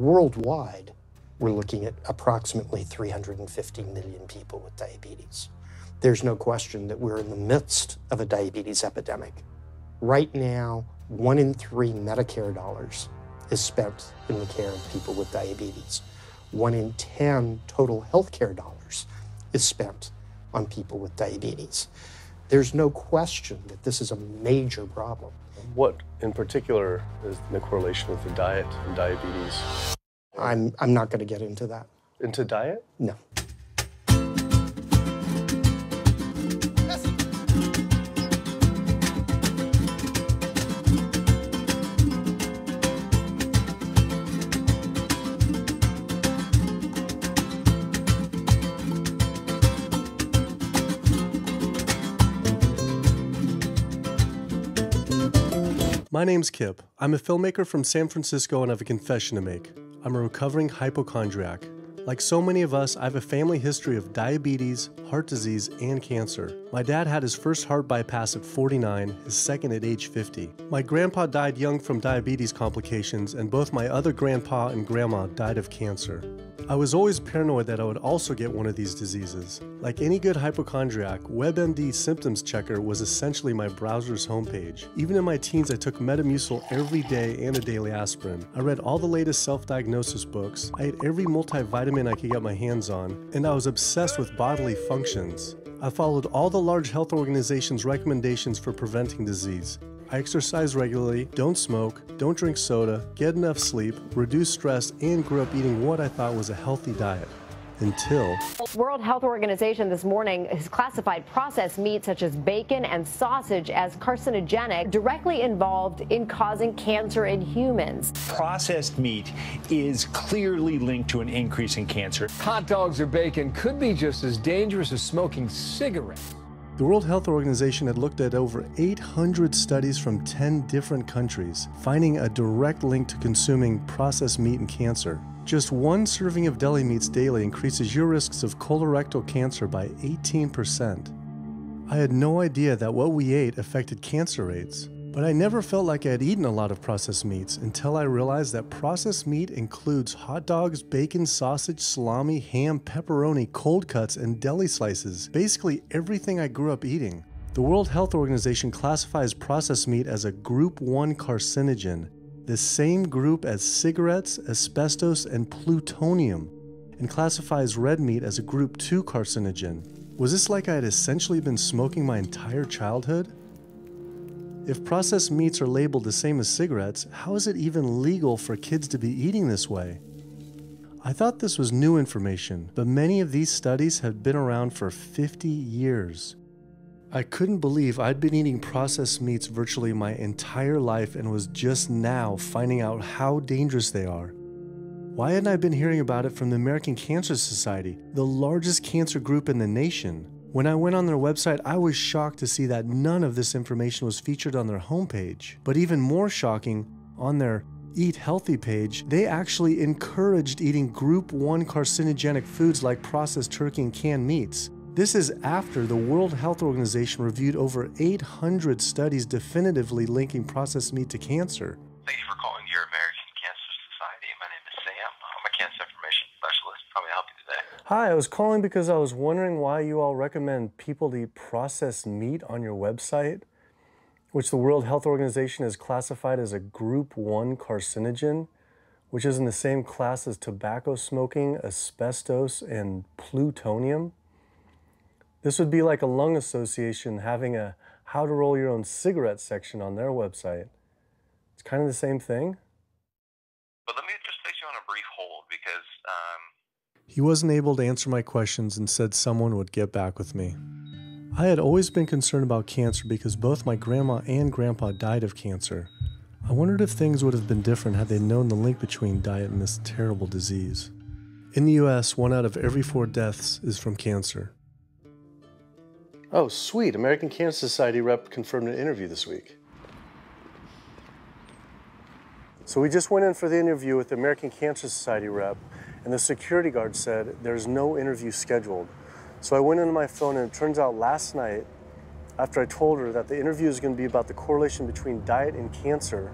Worldwide, we're looking at approximately 350 million people with diabetes. There's no question that we're in the midst of a diabetes epidemic. Right now, 1 in 3 Medicare dollars is spent in the care of people with diabetes. 1 in 10 total healthcare dollars is spent on people with diabetes. There's no question that this is a major problem. What in particular is the correlation with the diet and diabetes? I'm not going to get into that. Into diet? No. My name's Kip. I'm a filmmaker from San Francisco and I have a confession to make. I'm a recovering hypochondriac. Like so many of us, I have a family history of diabetes, heart disease, and cancer. My dad had his first heart bypass at 49, his second at age 50. My grandpa died young from diabetes complications, and both my other grandpa and grandma died of cancer. I was always paranoid that I would also get one of these diseases. Like any good hypochondriac, WebMD Symptoms Checker was essentially my browser's homepage. Even in my teens, I took Metamucil every day and a daily aspirin. I read all the latest self-diagnosis books, I ate every multivitamin I could get my hands on, and I was obsessed with bodily functions. I followed all the large health organizations' recommendations for preventing disease. I exercise regularly, don't smoke, don't drink soda, get enough sleep, reduce stress, and grew up eating what I thought was a healthy diet. Until... World Health Organization this morning has classified processed meat such as bacon and sausage as carcinogenic, directly involved in causing cancer in humans. Processed meat is clearly linked to an increase in cancer. Hot dogs or bacon could be just as dangerous as smoking cigarettes. The World Health Organization had looked at over 800 studies from 10 different countries, finding a direct link to consuming processed meat and cancer. Just one serving of deli meats daily increases your risks of colorectal cancer by 18%. I had no idea that what we ate affected cancer rates, but I never felt like I had eaten a lot of processed meats until I realized that processed meat includes hot dogs, bacon, sausage, salami, ham, pepperoni, cold cuts, and deli slices, basically everything I grew up eating. The World Health Organization classifies processed meat as a Group 1 carcinogen, the same group as cigarettes, asbestos, and plutonium, and classifies red meat as a Group 2 carcinogen. Was this like I had essentially been smoking my entire childhood? If processed meats are labeled the same as cigarettes, how is it even legal for kids to be eating this way? I thought this was new information, but many of these studies have been around for 50 years. I couldn't believe I'd been eating processed meats virtually my entire life and was just now finding out how dangerous they are. Why hadn't I been hearing about it from the American Cancer Society, the largest cancer group in the nation? When I went on their website, I was shocked to see that none of this information was featured on their homepage. But even more shocking, on their Eat Healthy page, they actually encouraged eating Group 1 carcinogenic foods like processed turkey and canned meats. This is after the World Health Organization reviewed over 800 studies definitively linking processed meat to cancer. Thank you for calling your American Cancer Society. My name is Sam. I'm a cancer information specialist. How may I help you today? Hi, I was calling because I was wondering why you all recommend people to eat processed meat on your website, which the World Health Organization has classified as a Group 1 carcinogen, which is in the same class as tobacco smoking, asbestos, and plutonium. This would be like a lung association having a how to roll your own cigarette section on their website. It's kind of the same thing. But let me just place you on a brief hold because He wasn't able to answer my questions and said someone would get back with me. I had always been concerned about cancer because both my grandma and grandpa died of cancer. I wondered if things would have been different had they known the link between diet and this terrible disease. In the US, 1 out of every 4 deaths is from cancer. Oh, sweet. American Cancer Society rep confirmed an interview this week. So we just went in for the interview with the American Cancer Society rep, and the security guard said there's no interview scheduled. So I went into my phone, and it turns out last night, after I told her that the interview is going to be about the correlation between diet and cancer,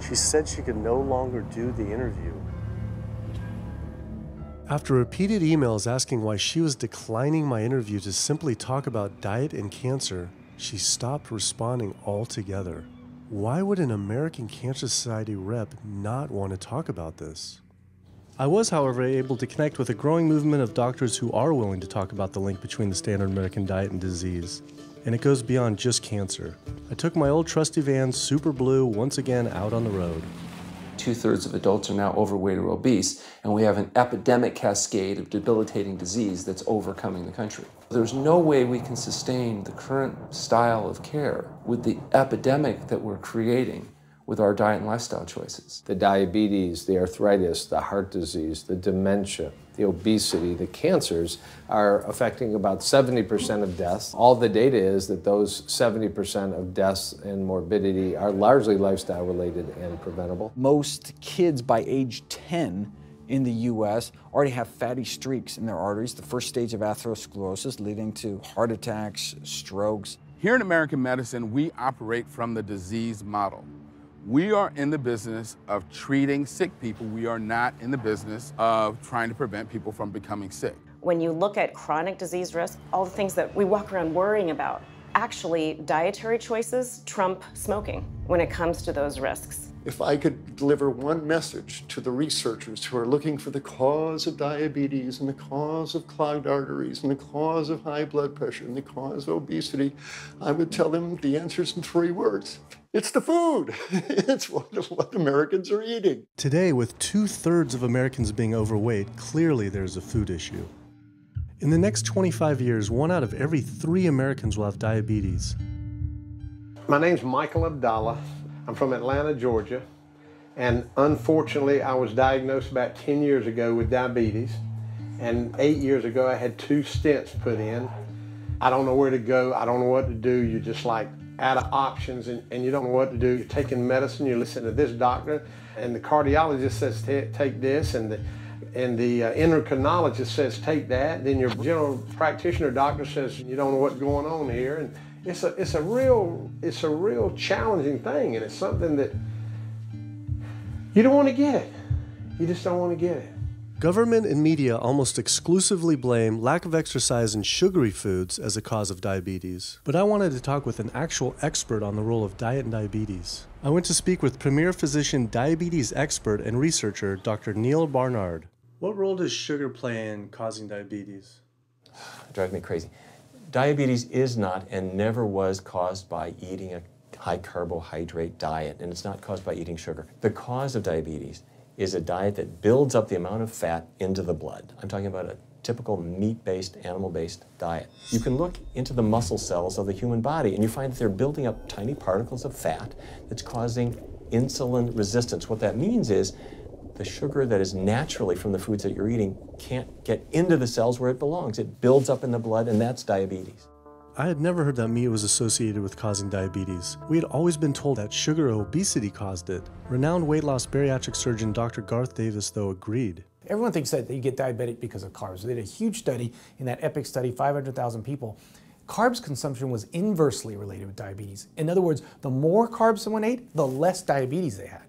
she said she could no longer do the interview. After repeated emails asking why she was declining my interview to simply talk about diet and cancer, she stopped responding altogether. Why would an American Cancer Society rep not want to talk about this? I was, however, able to connect with a growing movement of doctors who are willing to talk about the link between the standard American diet and disease. And it goes beyond just cancer. I took my old trusty van, Super Blue, once again out on the road. 2/3 of adults are now overweight or obese, and we have an epidemic cascade of debilitating disease that's overcoming the country. There's no way we can sustain the current style of care with the epidemic that we're creating with our diet and lifestyle choices. The diabetes, the arthritis, the heart disease, the dementia, the obesity, the cancers are affecting about 70% of deaths. All the data is that those 70% of deaths and morbidity are largely lifestyle related and preventable. Most kids by age 10 in the U.S. already have fatty streaks in their arteries, the first stage of atherosclerosis leading to heart attacks, strokes. Here in American medicine, we operate from the disease model. We are in the business of treating sick people. We are not in the business of trying to prevent people from becoming sick. When you look at chronic disease risk, all the things that we walk around worrying about, actually dietary choices trump smoking when it comes to those risks. If I could deliver one message to the researchers who are looking for the cause of diabetes and the cause of clogged arteries and the cause of high blood pressure and the cause of obesity, I would tell them the answer's in 3 words. It's the food. It's what Americans are eating. Today, with 2/3 of Americans being overweight, clearly there's a food issue. In the next 25 years, 1 out of every 3 Americans will have diabetes. My name's Michael Abdallah. I'm from Atlanta, Georgia, and unfortunately I was diagnosed about 10 years ago with diabetes, and 8 years ago I had 2 stents put in. I don't know where to go, I don't know what to do. You're just like out of options and you don't know what to do. You're taking medicine, you listen to this doctor, and the cardiologist says take this, and the endocrinologist says take that, then your general practitioner doctor says you don't know what's going on here. And it's a real challenging thing, and it's something that you don't want to get it. You just don't want to get it. Government and media almost exclusively blame lack of exercise and sugary foods as a cause of diabetes. But I wanted to talk with an actual expert on the role of diet and diabetes. I went to speak with premier physician, diabetes expert, and researcher, Dr. Neil Barnard. What role does sugar play in causing diabetes? It drives me crazy. Diabetes is not and never was caused by eating a high carbohydrate diet, and it's not caused by eating sugar. The cause of diabetes is a diet that builds up the amount of fat into the blood. I'm talking about a typical meat-based, animal-based diet. You can look into the muscle cells of the human body and you find that they're building up tiny particles of fat that's causing insulin resistance. What that means is the sugar that is naturally from the foods that you're eating can't get into the cells where it belongs. It builds up in the blood, and that's diabetes. I had never heard that meat was associated with causing diabetes. We had always been told that sugar or obesity caused it. Renowned weight loss bariatric surgeon Dr. Garth Davis, though, agreed. Everyone thinks that you get diabetic because of carbs. They did a huge study in that EPIC study, 500,000 people. Carbs consumption was inversely related with diabetes. In other words, the more carbs someone ate, the less diabetes they had.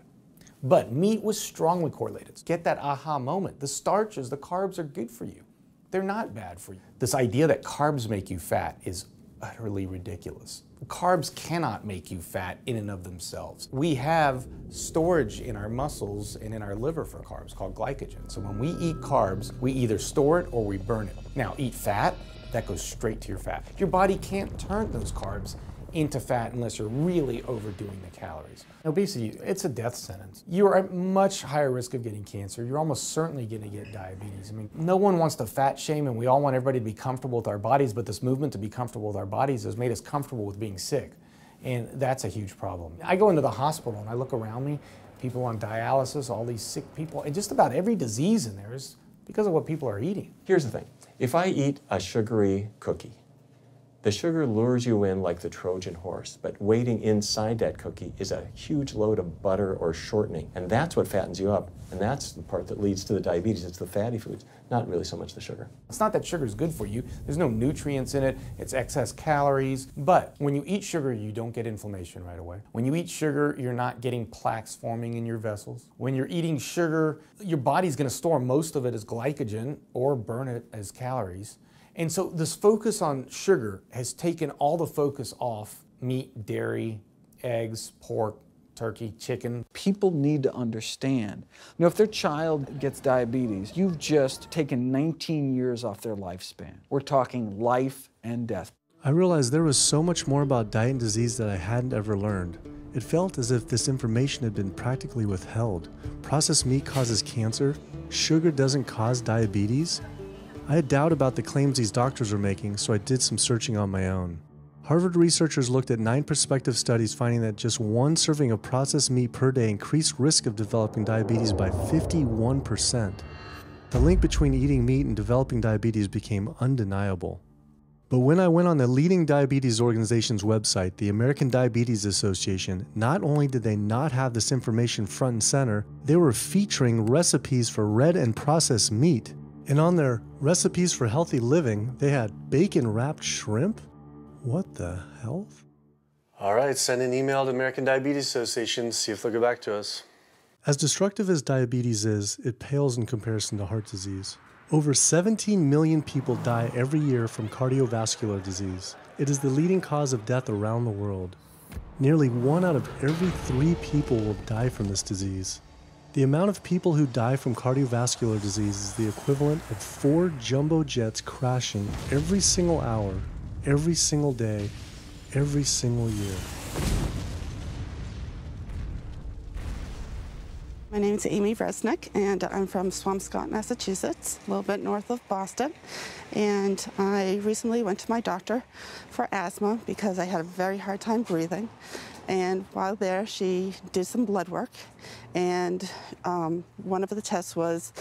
But meat was strongly correlated. Get that aha moment. The starches, the carbs are good for you. They're not bad for you. This idea that carbs make you fat is utterly ridiculous. Carbs cannot make you fat in and of themselves. We have storage in our muscles and in our liver for carbs called glycogen. So when we eat carbs, we either store it or we burn it. Now, eat fat, that goes straight to your fat. Your body can't turn those carbs into fat unless you're really overdoing the calories. Obesity, it's a death sentence. You're at much higher risk of getting cancer. You're almost certainly going to get diabetes. I mean, no one wants to fat shame, and we all want everybody to be comfortable with our bodies, but this movement to be comfortable with our bodies has made us comfortable with being sick, and that's a huge problem. I go into the hospital and I look around me, people on dialysis, all these sick people, and just about every disease in there is because of what people are eating. Here's the thing. If I eat a sugary cookie, the sugar lures you in like the Trojan horse, but waiting inside that cookie is a huge load of butter or shortening, and that's what fattens you up, and that's the part that leads to the diabetes. It's the fatty foods. not really so much the sugar. It's not that sugar is good for you. There's no nutrients in it. It's excess calories. But when you eat sugar, you don't get inflammation right away. When you eat sugar, you're not getting plaques forming in your vessels. When you're eating sugar, your body's going to store most of it as glycogen or burn it as calories. And so this focus on sugar has taken all the focus off meat, dairy, eggs, pork, turkey, chicken. People need to understand, you know, if their child gets diabetes, you've just taken 19 years off their lifespan. We're talking life and death. I realized there was so much more about diet and disease that I hadn't ever learned. It felt as if this information had been practically withheld. Processed meat causes cancer. Sugar doesn't cause diabetes. I had doubt about the claims these doctors were making, so I did some searching on my own. Harvard researchers looked at 9 prospective studies finding that just one serving of processed meat per day increased risk of developing diabetes by 51%. The link between eating meat and developing diabetes became undeniable. But when I went on the leading diabetes organization's website, the American Diabetes Association, not only did they not have this information front and center, they were featuring recipes for red and processed meat. And on their recipes for healthy living, they had bacon-wrapped shrimp? What the hell? All right, send an email to American Diabetes Association, see if they'll get back to us. As destructive as diabetes is, it pales in comparison to heart disease. Over 17 million people die every year from cardiovascular disease. It is the leading cause of death around the world. Nearly 1 out of every 3 people will die from this disease. The amount of people who die from cardiovascular disease is the equivalent of 4 jumbo jets crashing every single hour, every single day, every single year. My name is Amy Resnick, and I'm from Swampscott, Massachusetts, a little bit north of Boston. And I recently went to my doctor for asthma because I had a very hard time breathing. And while there, she did some blood work, and one of the tests was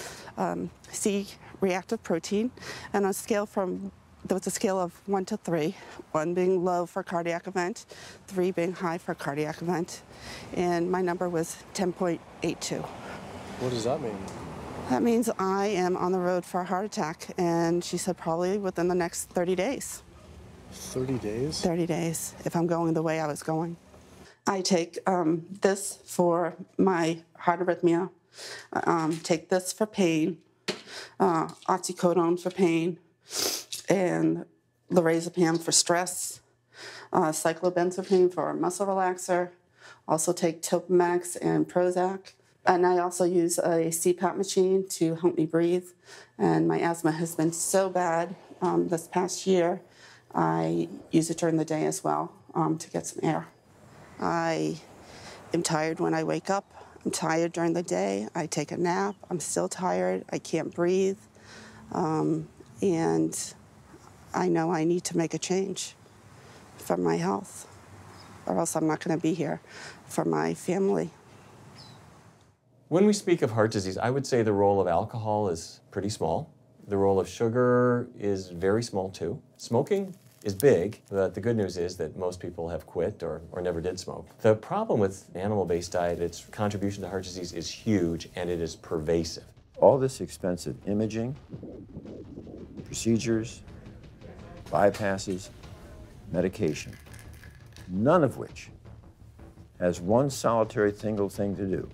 C-reactive protein, and on a scale from there was a scale of 1 to 3, 1 being low for cardiac event, 3 being high for cardiac event, and my number was 10.82. What does that mean? That means I am on the road for a heart attack, and she said probably within the next 30 days. 30 days? 30 days, if I'm going the way I was going. I take this for my heart arrhythmia, take this for pain, oxycodone for pain, and lorazepam for stress, cyclobenzaprine for a muscle relaxer, also take Topamax and Prozac, and I also use a CPAP machine to help me breathe. And my asthma has been so bad this past year, I use it during the day as well to get some air. I am tired when I wake up. I'm tired during the day. I take a nap. I'm still tired. I can't breathe. And I know I need to make a change for my health, or else I'm not going to be here for my family. When we speak of heart disease, I would say the role of alcohol is pretty small. The role of sugar is very small too. Smoking is big, but the good news is that most people have quit or never did smoke. The problem with animal-based diet, its contribution to heart disease is huge, and it is pervasive. All this expensive imaging, procedures, bypasses, medication, none of which has one solitary single thing to do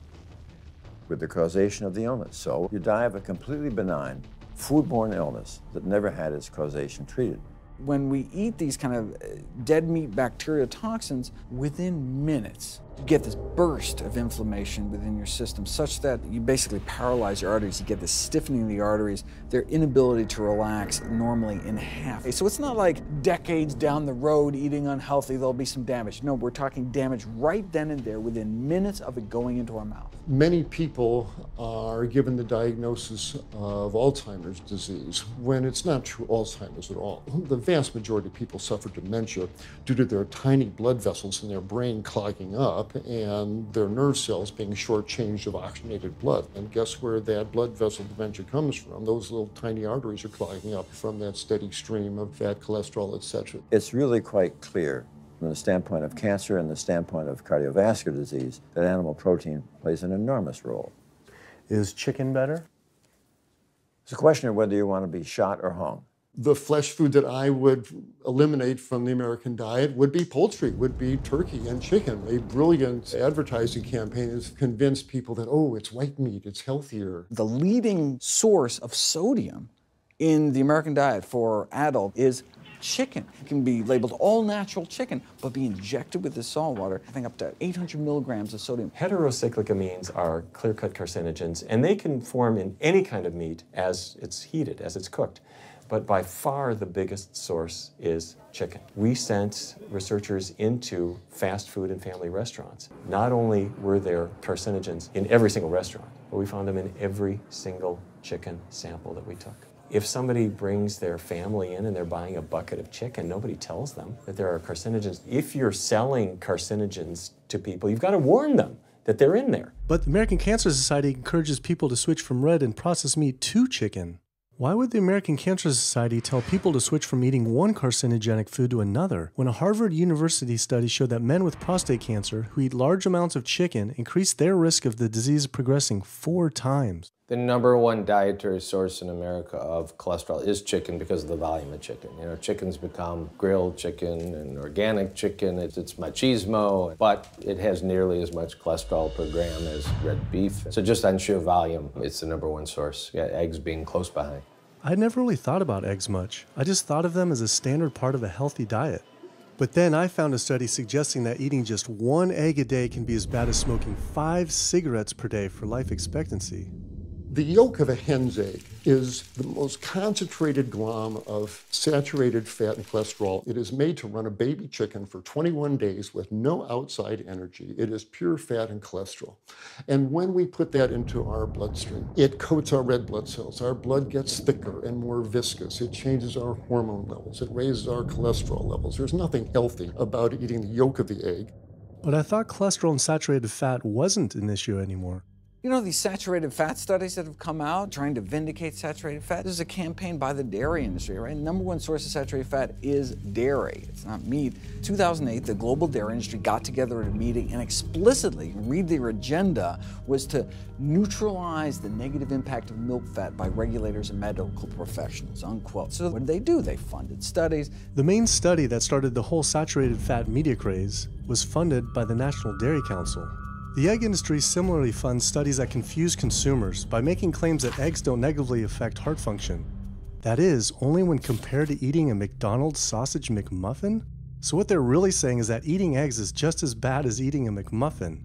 with the causation of the illness. So you die of a completely benign, foodborne illness that never had its causation treated. When we eat these kind of dead meat bacteria toxins, within minutes, you get this burst of inflammation within your system such that you basically paralyze your arteries. You get this stiffening of the arteries, their inability to relax normally in half. So it's not like decades down the road eating unhealthy, there'll be some damage. No, we're talking damage right then and there within minutes of it going into our mouth. Many people are given the diagnosis of Alzheimer's disease when it's not true Alzheimer's at all. The vast majority of people suffer dementia due to their tiny blood vessels in their brain clogging up and their nerve cells being shortchanged of oxygenated blood. And guess where that blood vessel dementia comes from? Those little tiny arteries are clogging up from that steady stream of fat, cholesterol, etc. It's really quite clear from the standpoint of cancer and the standpoint of cardiovascular disease that animal protein plays an enormous role. Is chicken better? It's a question of whether you want to be shot or hung. The flesh food that I would eliminate from the American diet would be poultry, would be turkey and chicken. A brilliant advertising campaign has convinced people that, oh, it's white meat, it's healthier. The leading source of sodium in the American diet for adult is chicken. It can be labeled all natural chicken, but be injected with this salt water, I think up to 800 milligrams of sodium. Heterocyclic amines are clear-cut carcinogens, and they can form in any kind of meat as it's heated, as it's cooked. But by far the biggest source is chicken. We sent researchers into fast food and family restaurants. Not only were there carcinogens in every single restaurant, but we found them in every single chicken sample that we took. If somebody brings their family in and they're buying a bucket of chicken, nobody tells them that there are carcinogens. If you're selling carcinogens to people, you've got to warn them that they're in there. But the American Cancer Society encourages people to switch from red and processed meat to chicken. Why would the American Cancer Society tell people to switch from eating one carcinogenic food to another when a Harvard University study showed that men with prostate cancer who eat large amounts of chicken increase their risk of the disease progressing 4 times? The #1 dietary source in America of cholesterol is chicken because of the volume of chicken. You know, chicken's become grilled chicken and organic chicken. It's machismo, but it has nearly as much cholesterol per gram as red beef. So just on sheer volume, it's the #1 source. Yeah, eggs being close behind. I'd never really thought about eggs much. I just thought of them as a standard part of a healthy diet. But then I found a study suggesting that eating just 1 egg a day can be as bad as smoking 5 cigarettes per day for life expectancy. The yolk of a hen's egg is the most concentrated glom of saturated fat and cholesterol. It is made to run a baby chicken for 21 days with no outside energy. It is pure fat and cholesterol. And when we put that into our bloodstream, it coats our red blood cells. Our blood gets thicker and more viscous. It changes our hormone levels. It raises our cholesterol levels. There's nothing healthy about eating the yolk of the egg. But I thought cholesterol and saturated fat wasn't an issue anymore. You know, these saturated fat studies that have come out trying to vindicate saturated fat, this is a campaign by the dairy industry, right? #1 source of saturated fat is dairy. It's not meat. 2008, the global dairy industry got together at a meeting and explicitly, read their agenda, was to neutralize the negative impact of milk fat by regulators and medical professionals, unquote. So what did? They funded studies. The main study that started the whole saturated fat media craze was funded by the National Dairy Council. The egg industry similarly funds studies that confuse consumers by making claims that eggs don't negatively affect heart function. That is, only when compared to eating a McDonald's sausage McMuffin? So what they're really saying is that eating eggs is just as bad as eating a McMuffin.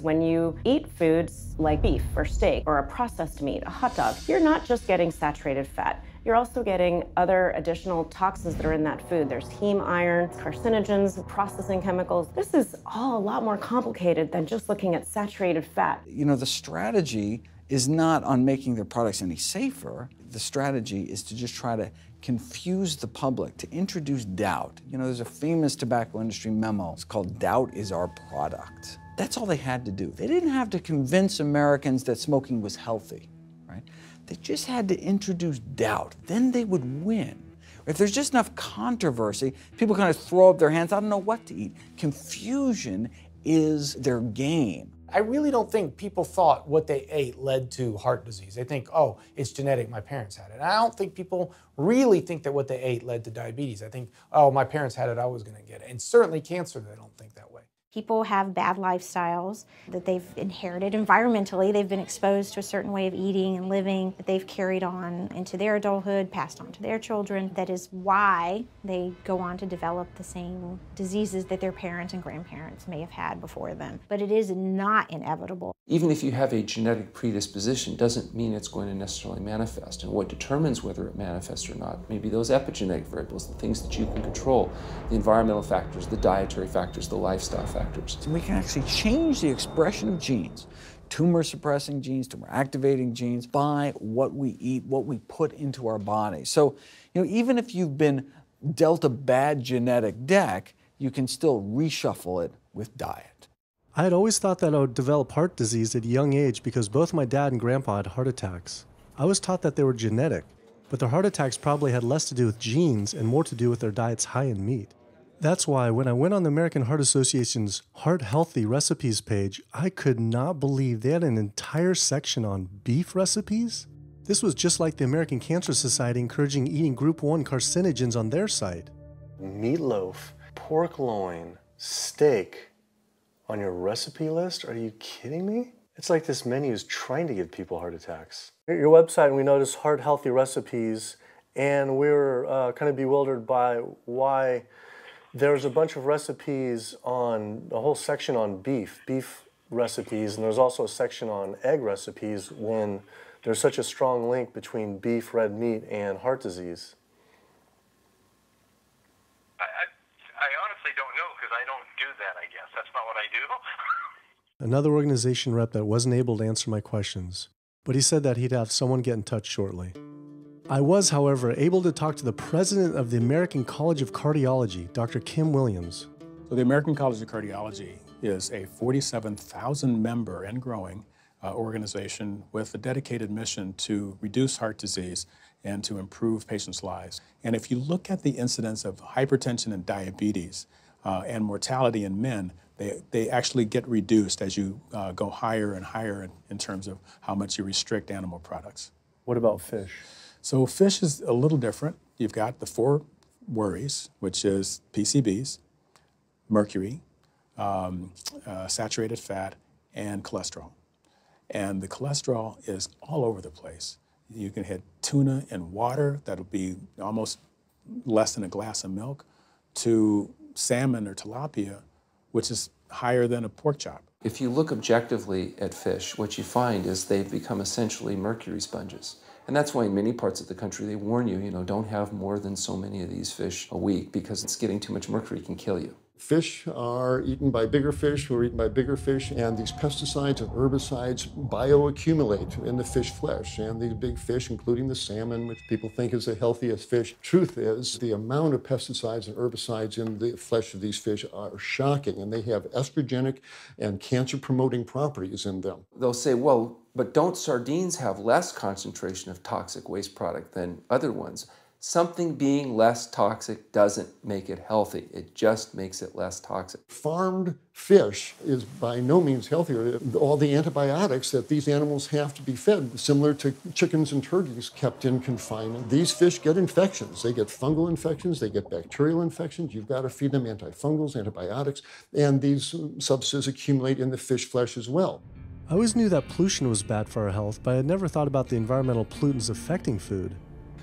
When you eat foods like beef or steak or a processed meat, a hot dog, you're not just getting saturated fat. You're also getting other additional toxins that are in that food. There's heme iron, carcinogens, processing chemicals. This is all a lot more complicated than just looking at saturated fat. You know, the strategy is not on making their products any safer. The strategy is to just try to confuse the public, to introduce doubt. You know, there's a famous tobacco industry memo. It's called "Doubt is Our Product." That's all they had to do. They didn't have to convince Americans that smoking was healthy, right? They just had to introduce doubt. Then they would win. If there's just enough controversy, people kind of throw up their hands, I don't know what to eat. Confusion is their game. I really don't think people thought what they ate led to heart disease. They think, oh, it's genetic, my parents had it. And I don't think people really think that what they ate led to diabetes. I think, oh, my parents had it, I was gonna get it. And certainly cancer, they don't think that way. People have bad lifestyles that they've inherited environmentally. They've been exposed to a certain way of eating and living that they've carried on into their adulthood, passed on to their children. That is why they go on to develop the same diseases that their parents and grandparents may have had before them. But it is not inevitable. Even if you have a genetic predisposition, doesn't mean it's going to necessarily manifest. And what determines whether it manifests or not may be those epigenetic variables, the things that you can control, the environmental factors, the dietary factors, the lifestyle factors. So we can actually change the expression of genes, tumor-suppressing genes, tumor-activating genes, by what we eat, what we put into our body. So, you know, even if you've been dealt a bad genetic deck, you can still reshuffle it with diet. I had always thought that I would develop heart disease at a young age because both my dad and grandpa had heart attacks. I was taught that they were genetic, but their heart attacks probably had less to do with genes and more to do with their diets high in meat. That's why when I went on the American Heart Association's Heart Healthy Recipes page, I could not believe they had an entire section on beef recipes. This was just like the American Cancer Society encouraging eating Group 1 carcinogens on their site. Meatloaf, pork loin, steak on your recipe list? Are you kidding me? It's like this menu is trying to give people heart attacks. At your website, we noticed heart-healthy recipes, and we were kind of bewildered by why there's a bunch of recipes on, a whole section on beef recipes, and there's also a section on egg recipes when there's such a strong link between beef, red meat, and heart disease. I honestly don't know because I don't do that, I guess. That's not what I do. Another organization rep that wasn't able to answer my questions, but he said that he'd have someone get in touch shortly. I was, however, able to talk to the president of the American College of Cardiology, Dr. Kim Williams. So the American College of Cardiology is a 47,000 member and growing organization with a dedicated mission to reduce heart disease and to improve patients' lives. And if you look at the incidence of hypertension and diabetes and mortality in men, they actually get reduced as you go higher and higher in terms of how much you restrict animal products. What about fish? So fish is a little different. You've got the 4 worries, which is PCBs, mercury, saturated fat, and cholesterol. And the cholesterol is all over the place. You can hit tuna in water, that'll be almost less than a glass of milk, to salmon or tilapia, which is higher than a pork chop. If you look objectively at fish, what you find is they've become essentially mercury sponges. And that's why in many parts of the country they warn you, don't have more than so many of these fish a week because it's getting too much mercury can kill you. Fish are eaten by bigger fish who are eaten by bigger fish, and these pesticides and herbicides bioaccumulate in the fish flesh. And these big fish, including the salmon, which people think is the healthiest fish, truth is the amount of pesticides and herbicides in the flesh of these fish are shocking, and they have estrogenic and cancer-promoting properties in them. They'll say, well, but don't sardines have less concentration of toxic waste product than other ones? Something being less toxic doesn't make it healthy. It just makes it less toxic. Farmed fish is by no means healthier. All the antibiotics that these animals have to be fed, similar to chickens and turkeys kept in confinement. These fish get infections. They get fungal infections, they get bacterial infections. You've got to feed them antifungals, antibiotics, and these substances accumulate in the fish flesh as well. I always knew that pollution was bad for our health, but I had never thought about the environmental pollutants affecting food.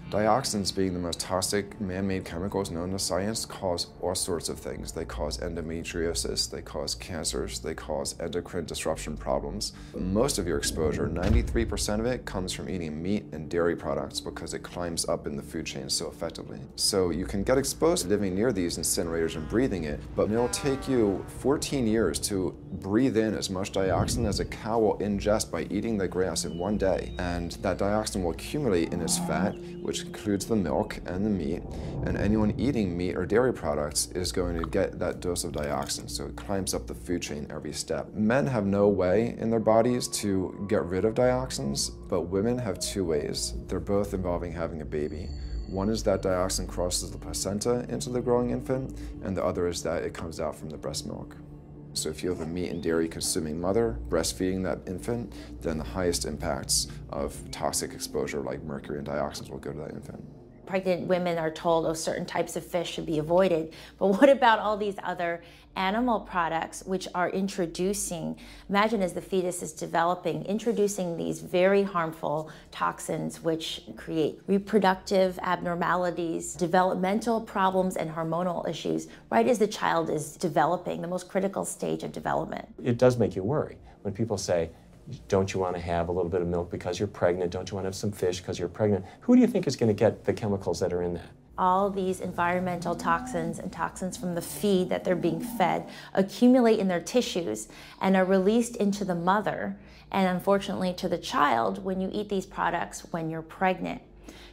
Dioxins, being the most toxic man-made chemicals known to science, cause all sorts of things. They cause endometriosis, they cause cancers, they cause endocrine disruption problems. Most of your exposure, 93% of it, comes from eating meat and dairy products because it climbs up in the food chain so effectively. So you can get exposed to living near these incinerators and breathing it, but it'll take you 14 years to breathe in as much dioxin as a cow will ingest by eating the grass in one day. And that dioxin will accumulate in its fat, which includes the milk and the meat, and anyone eating meat or dairy products is going to get that dose of dioxin, so it climbs up the food chain every step. Men have no way in their bodies to get rid of dioxins, but women have 2 ways. They're both involving having a baby. One is that dioxin crosses the placenta into the growing infant, and the other is that it comes out from the breast milk. So if you have a meat and dairy consuming mother breastfeeding that infant, then the highest impacts of toxic exposure like mercury and dioxins will go to that infant. Pregnant women are told, oh, certain types of fish should be avoided. But what about all these other animal products which are introducing, imagine as the fetus is developing, introducing these very harmful toxins which create reproductive abnormalities, developmental problems, and hormonal issues right as the child is developing, the most critical stage of development. It does make you worry when people say, don't you want to have a little bit of milk because you're pregnant? Don't you want to have some fish because you're pregnant? Who do you think is going to get the chemicals that are in that? All these environmental toxins and toxins from the feed that they're being fed accumulate in their tissues and are released into the mother and unfortunately to the child when you eat these products when you're pregnant.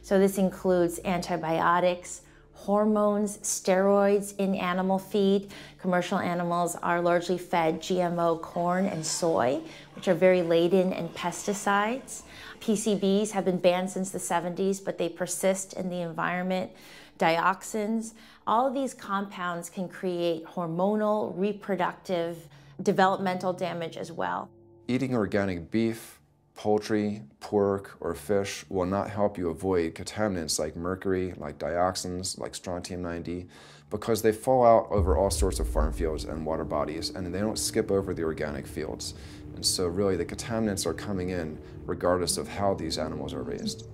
So this includes antibiotics, hormones, steroids in animal feed. Commercial animals are largely fed GMO corn and soy, which are very laden in pesticides. PCBs have been banned since the 70s, but they persist in the environment. Dioxins, all of these compounds can create hormonal, reproductive, developmental damage as well. Eating organic beef, Poultry, pork, or fish will not help you avoid contaminants like mercury, like dioxins, like strontium-90, because they fall out over all sorts of farm fields and water bodies, and they don't skip over the organic fields. And so really the contaminants are coming in regardless of how these animals are raised.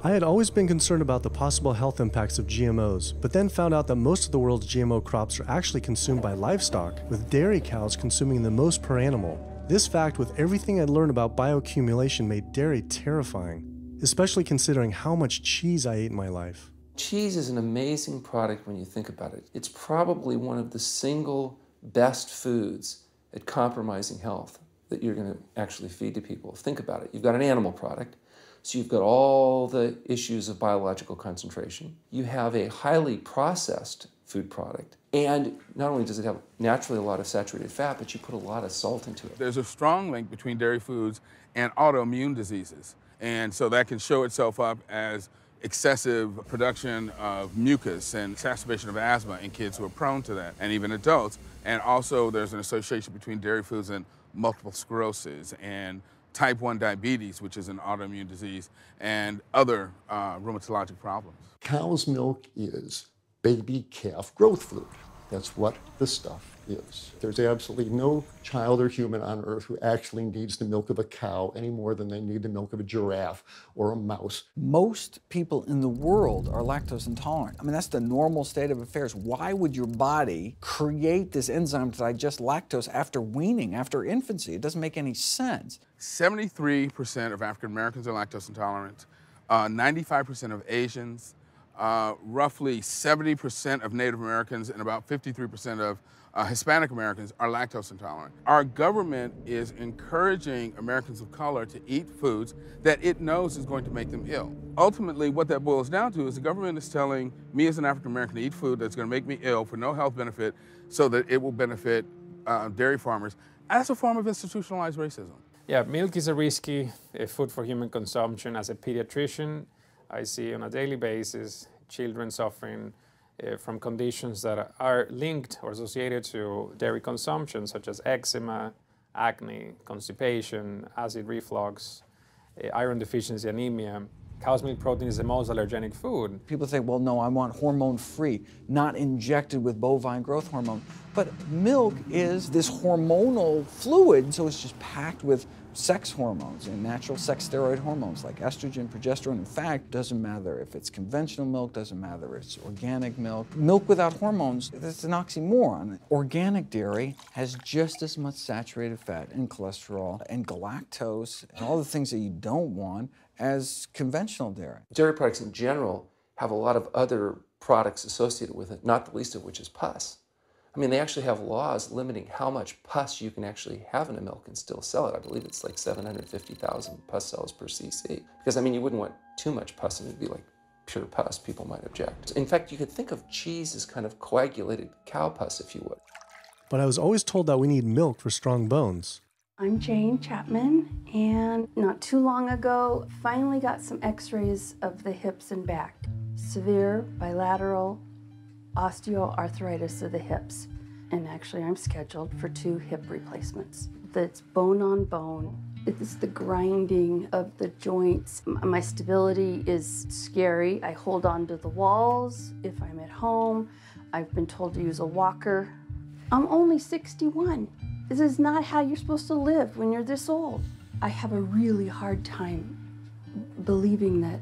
I had always been concerned about the possible health impacts of GMOs, but then found out that most of the world's GMO crops are actually consumed by livestock, with dairy cows consuming the most per animal. This fact, with everything I'd learned about bioaccumulation, made dairy terrifying, especially considering how much cheese I ate in my life. Cheese is an amazing product when you think about it. It's probably one of the single best foods at compromising health that you're going to actually feed to people. Think about it. You've got an animal product, so you've got all the issues of biological concentration. You have a highly processed food product, and not only does it have naturally a lot of saturated fat, but you put a lot of salt into it. There's a strong link between dairy foods and autoimmune diseases, and so that can show itself up as excessive production of mucus and exacerbation of asthma in kids who are prone to that, and even adults. And also there's an association between dairy foods and multiple sclerosis and type 1 diabetes, which is an autoimmune disease, and other rheumatologic problems. Cow's milk is baby calf growth fluid. That's what the stuff is. There's absolutely no child or human on earth who actually needs the milk of a cow any more than they need the milk of a giraffe or a mouse. Most people in the world are lactose intolerant. I mean, that's the normal state of affairs. Why would your body create this enzyme to digest lactose after weaning, after infancy? It doesn't make any sense. 73% of African Americans are lactose intolerant, 95% of Asians, roughly 70% of Native Americans, and about 53% of Hispanic Americans are lactose intolerant. Our government is encouraging Americans of color to eat foods that it knows is going to make them ill. Ultimately, what that boils down to is the government is telling me as an African American to eat food that's going to make me ill for no health benefit so that it will benefit dairy farmers. That's a form of institutionalized racism. Yeah, milk is a risky food for human consumption. As a pediatrician, I see on a daily basis children suffering from conditions that are linked or associated to dairy consumption, such as eczema, acne, constipation, acid reflux, iron deficiency, anemia. Cow's milk protein is the most allergenic food. People say, well, no, I want hormone-free, not injected with bovine growth hormone. But milk is this hormonal fluid, so it's just packed with sex hormones and natural sex steroid hormones like estrogen, progesterone. In fact, doesn't matter if it's conventional milk, doesn't matter if it's organic milk. Milk without hormones, that's an oxymoron. Organic dairy has just as much saturated fat and cholesterol and galactose and all the things that you don't want as conventional dairy. Dairy products in general have a lot of other products associated with it, not the least of which is pus. I mean, they actually have laws limiting how much pus you can actually have in a milk and still sell it. I believe it's like 750,000 pus cells per cc. Because, I mean, you wouldn't want too much pus and it'd be like pure pus. People might object. In fact, you could think of cheese as kind of coagulated cow pus, if you would. But I was always told that we need milk for strong bones. I'm Jane Chapman, and not too long ago, finally got some x-rays of the hips and back. Severe bilateral osteoarthritis of the hips. And actually, I'm scheduled for 2 hip replacements. That's bone on bone. It's the grinding of the joints. My stability is scary. I hold on to the walls if I'm at home. I've been told to use a walker. I'm only 61. This is not how you're supposed to live when you're this old. I have a really hard time believing that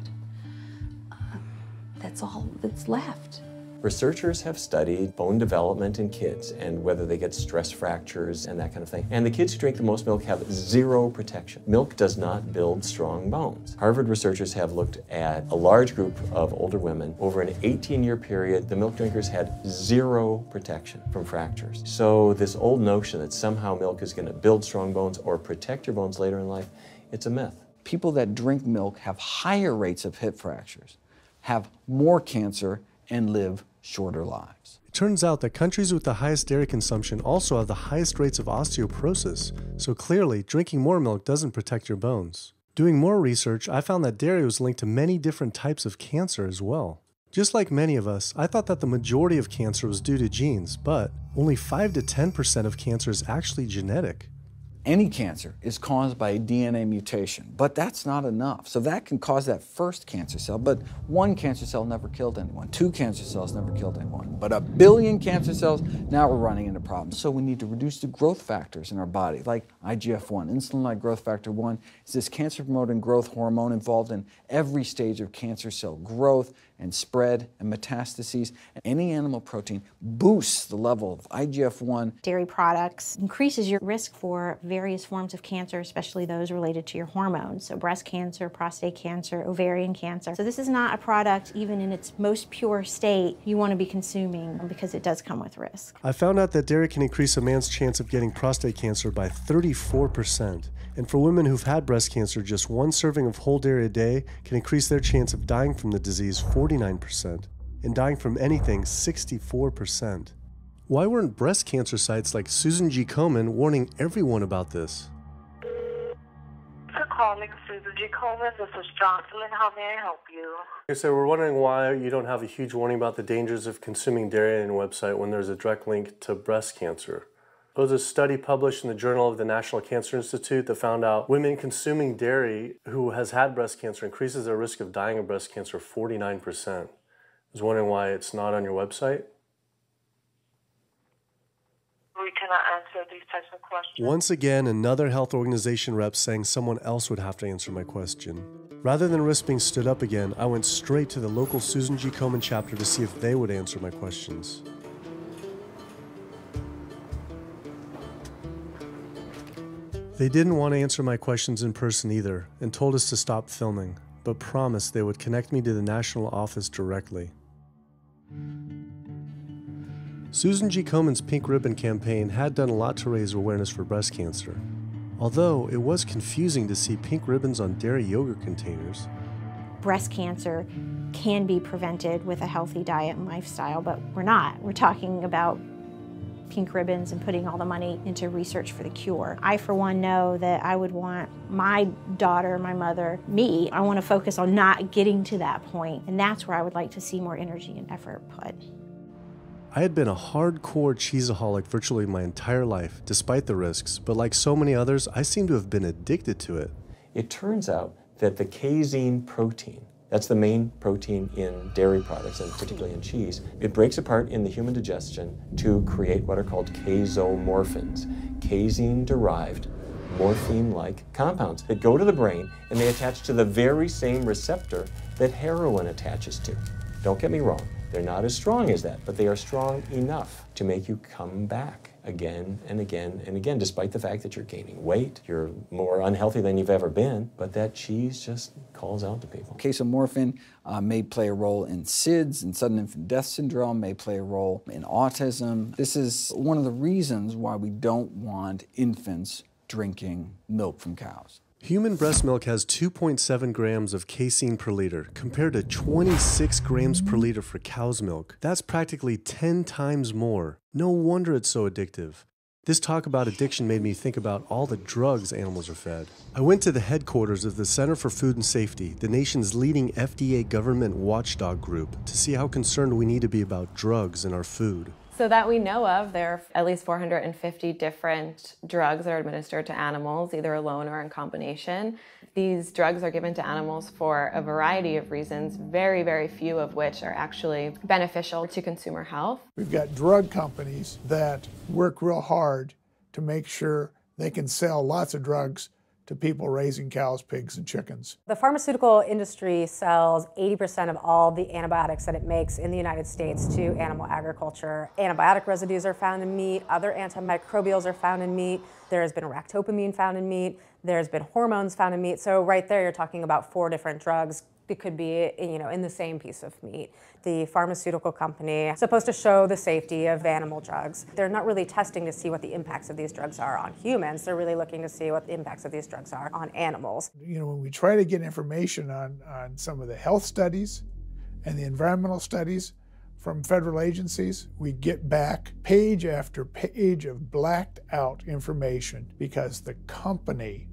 that's all that's left. Researchers have studied bone development in kids and whether they get stress fractures and that kind of thing. And the kids who drink the most milk have 0 protection. Milk does not build strong bones. Harvard researchers have looked at a large group of older women. Over an 18-year period, the milk drinkers had 0 protection from fractures. So this old notion that somehow milk is going to build strong bones or protect your bones later in life, it's a myth. People that drink milk have higher rates of hip fractures, have more cancer, and live shorter lives. It turns out that countries with the highest dairy consumption also have the highest rates of osteoporosis, so clearly drinking more milk doesn't protect your bones. Doing more research, I found that dairy was linked to many different types of cancer as well. Just like many of us, I thought that the majority of cancer was due to genes, but only 5 to 10% of cancer is actually genetic. Any cancer is caused by a DNA mutation, but that's not enough. So that can cause that first cancer cell, but one cancer cell never killed anyone. 2 cancer cells never killed anyone. But 1 billion cancer cells, now we're running into problems. So we need to reduce the growth factors in our body, like IGF-1. Insulin-like growth factor 1 is this cancer-promoting growth hormone involved in every stage of cancer cell growth and spread and metastases. Any animal protein boosts the level of IGF-1. Dairy products increases your risk for various forms of cancer, especially those related to your hormones. So breast cancer, prostate cancer, ovarian cancer. So this is not a product, even in its most pure state, you want to be consuming because it does come with risk. I found out that dairy can increase a man's chance of getting prostate cancer by 34%. And for women who've had breast cancer, just 1 serving of whole dairy a day can increase their chance of dying from the disease 49%, and dying from anything 64%. Why weren't breast cancer sites like Susan G. Komen warning everyone about this? For calling Susan G. Komen, this is Jocelyn. How may I help you? Okay, so we're wondering why you don't have a huge warning about the dangers of consuming dairy on your website when there's a direct link to breast cancer. There was a study published in the Journal of the National Cancer Institute that found out women consuming dairy who has had breast cancer increases their risk of dying of breast cancer 49%. I was wondering why it's not on your website. We cannot answer these types of questions. Once again, another health organization rep saying someone else would have to answer my question. Rather than risk being stood up again, I went straight to the local Susan G. Komen chapter to see if they would answer my questions. They didn't want to answer my questions in person either, and told us to stop filming, but promised they would connect me to the national office directly. Susan G. Komen's Pink Ribbon campaign had done a lot to raise awareness for breast cancer, although it was confusing to see pink ribbons on dairy yogurt containers. Breast cancer can be prevented with a healthy diet and lifestyle, but we're not. We're talking about pink ribbons and putting all the money into research for the cure. I, for one, know that I would want my daughter, my mother, me, I want to focus on not getting to that point, and that's where I would like to see more energy and effort put. I had been a hardcore cheeseaholic virtually my entire life, despite the risks, but like so many others, I seem to have been addicted to it. It turns out that the casein protein, that's the main protein in dairy products, and particularly in cheese, it breaks apart in the human digestion to create what are called casomorphins, casein-derived morphine-like compounds that go to the brain and they attach to the very same receptor that heroin attaches to. Don't get me wrong, they're not as strong as that, but they are strong enough to make you come back again and again and again, despite the fact that you're gaining weight, you're more unhealthy than you've ever been, but that cheese just calls out to people. Casomorphin may play a role in SIDS, and sudden infant death syndrome, may play a role in autism. This is one of the reasons why we don't want infants drinking milk from cows. Human breast milk has 2.7 grams of casein per liter, compared to 26 grams per liter for cow's milk. That's practically 10 times more. No wonder it's so addictive. This talk about addiction made me think about all the drugs animals are fed. I went to the headquarters of the Center for Food and Safety, the nation's leading FDA government watchdog group, to see how concerned we need to be about drugs in our food. So that we know of, there are at least 450 different drugs that are administered to animals, either alone or in combination. These drugs are given to animals for a variety of reasons, very, very few of which are actually beneficial to consumer health. We've got drug companies that work real hard to make sure they can sell lots of drugs to people raising cows, pigs, and chickens. The pharmaceutical industry sells 80% of all the antibiotics that it makes in the United States to animal agriculture. Antibiotic residues are found in meat, other antimicrobials are found in meat, there has been ractopamine found in meat, there's been hormones found in meat. So right there you're talking about 4 different drugs that could be, in the same piece of meat. The pharmaceutical company is supposed to show the safety of animal drugs. They're not really testing to see what the impacts of these drugs are on humans. They're really looking to see what the impacts of these drugs are on animals. When we try to get information on some of the health studies and the environmental studies from federal agencies, we get back page after page of blacked out information because the company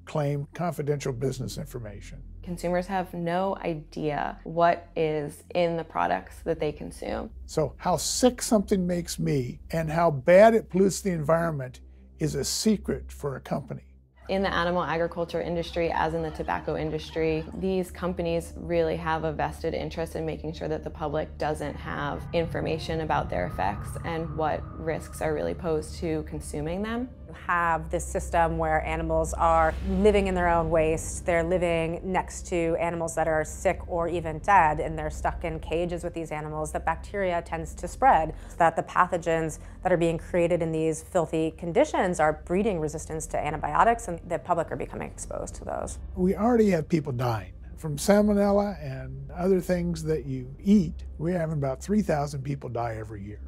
claimed confidential business information. Consumers have no idea what is in the products that they consume. So how sick something makes me and how bad it pollutes the environment is a secret for a company. In the animal agriculture industry, as in the tobacco industry, these companies really have a vested interest in making sure that the public doesn't have information about their effects and what risks are really posed to consuming them. You have this system where animals are living in their own waste. They're living next to animals that are sick or even dead, and they're stuck in cages with these animals. The bacteria tends to spread, so that the pathogens that are being created in these filthy conditions are breeding resistance to antibiotics, and the public are becoming exposed to those. We already have people dying from salmonella and other things that you eat. We're having about 3,000 people die every year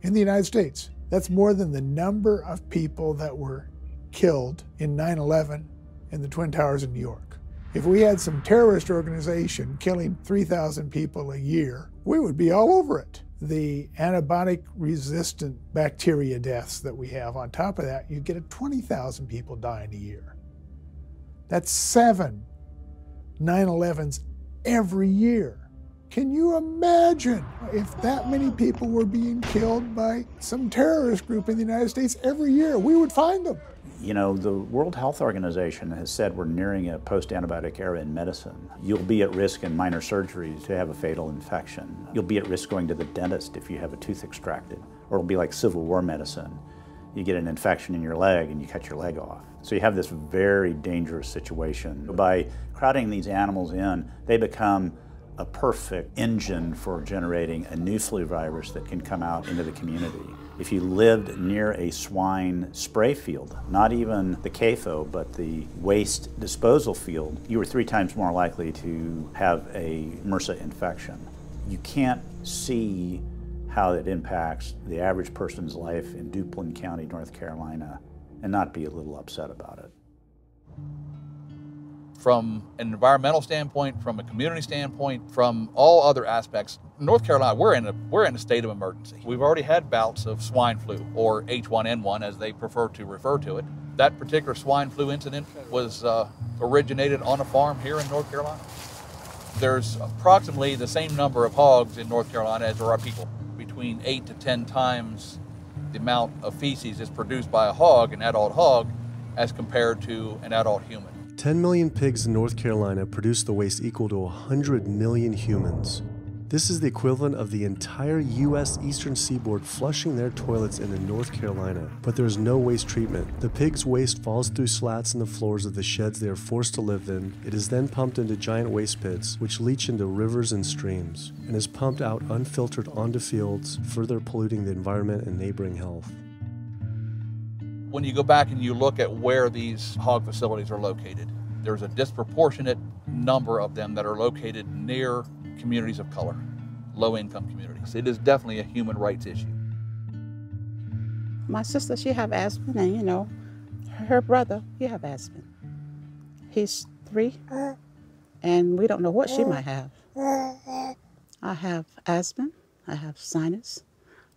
in the United States. That's more than the number of people that were killed in 9/11 in the Twin Towers in New York. If we had some terrorist organization killing 3,000 people a year, we would be all over it. The antibiotic-resistant bacteria deaths that we have, on top of that, you get 20,000 people dying a year. That's 7 9/11s every year. Can you imagine if that many people were being killed by some terrorist group in the United States every year? We would find them. You know, the World Health Organization has said we're nearing a post-antibiotic era in medicine. You'll be at risk in minor surgeries to have a fatal infection. You'll be at risk going to the dentist if you have a tooth extracted. Or it'll be like Civil War medicine. You get an infection in your leg and you cut your leg off. So you have this very dangerous situation. By crowding these animals in, they become a perfect engine for generating a new flu virus that can come out into the community. If you lived near a swine spray field, not even the CAFO, but the waste disposal field, you were 3 times more likely to have a MRSA infection. You can't see how it impacts the average person's life in Duplin County, North Carolina, and not be a little upset about it. From an environmental standpoint, from a community standpoint, from all other aspects, North Carolina, we're in a state of emergency. We've already had bouts of swine flu, or H1N1 as they prefer to refer to it. That particular swine flu incident was originated on a farm here in North Carolina. There's approximately the same number of hogs in North Carolina as there are people. Between 8 to 10 times the amount of feces is produced by a hog, an adult hog, as compared to an adult human. 10 million pigs in North Carolina produce the waste equal to 100 million humans. This is the equivalent of the entire U.S. Eastern Seaboard flushing their toilets into North Carolina, but there's no waste treatment. The pigs' waste falls through slats in the floors of the sheds they are forced to live in. It is then pumped into giant waste pits, which leach into rivers and streams, and is pumped out unfiltered onto fields, further polluting the environment and neighboring health. When you go back and you look at where these hog facilities are located, there's a disproportionate number of them that are located near communities of color, low-income communities. It is definitely a human rights issue. My sister, she have asthma, and you know, her brother, he have asthma. He's 3, and we don't know what she might have. I have asthma, I have sinus,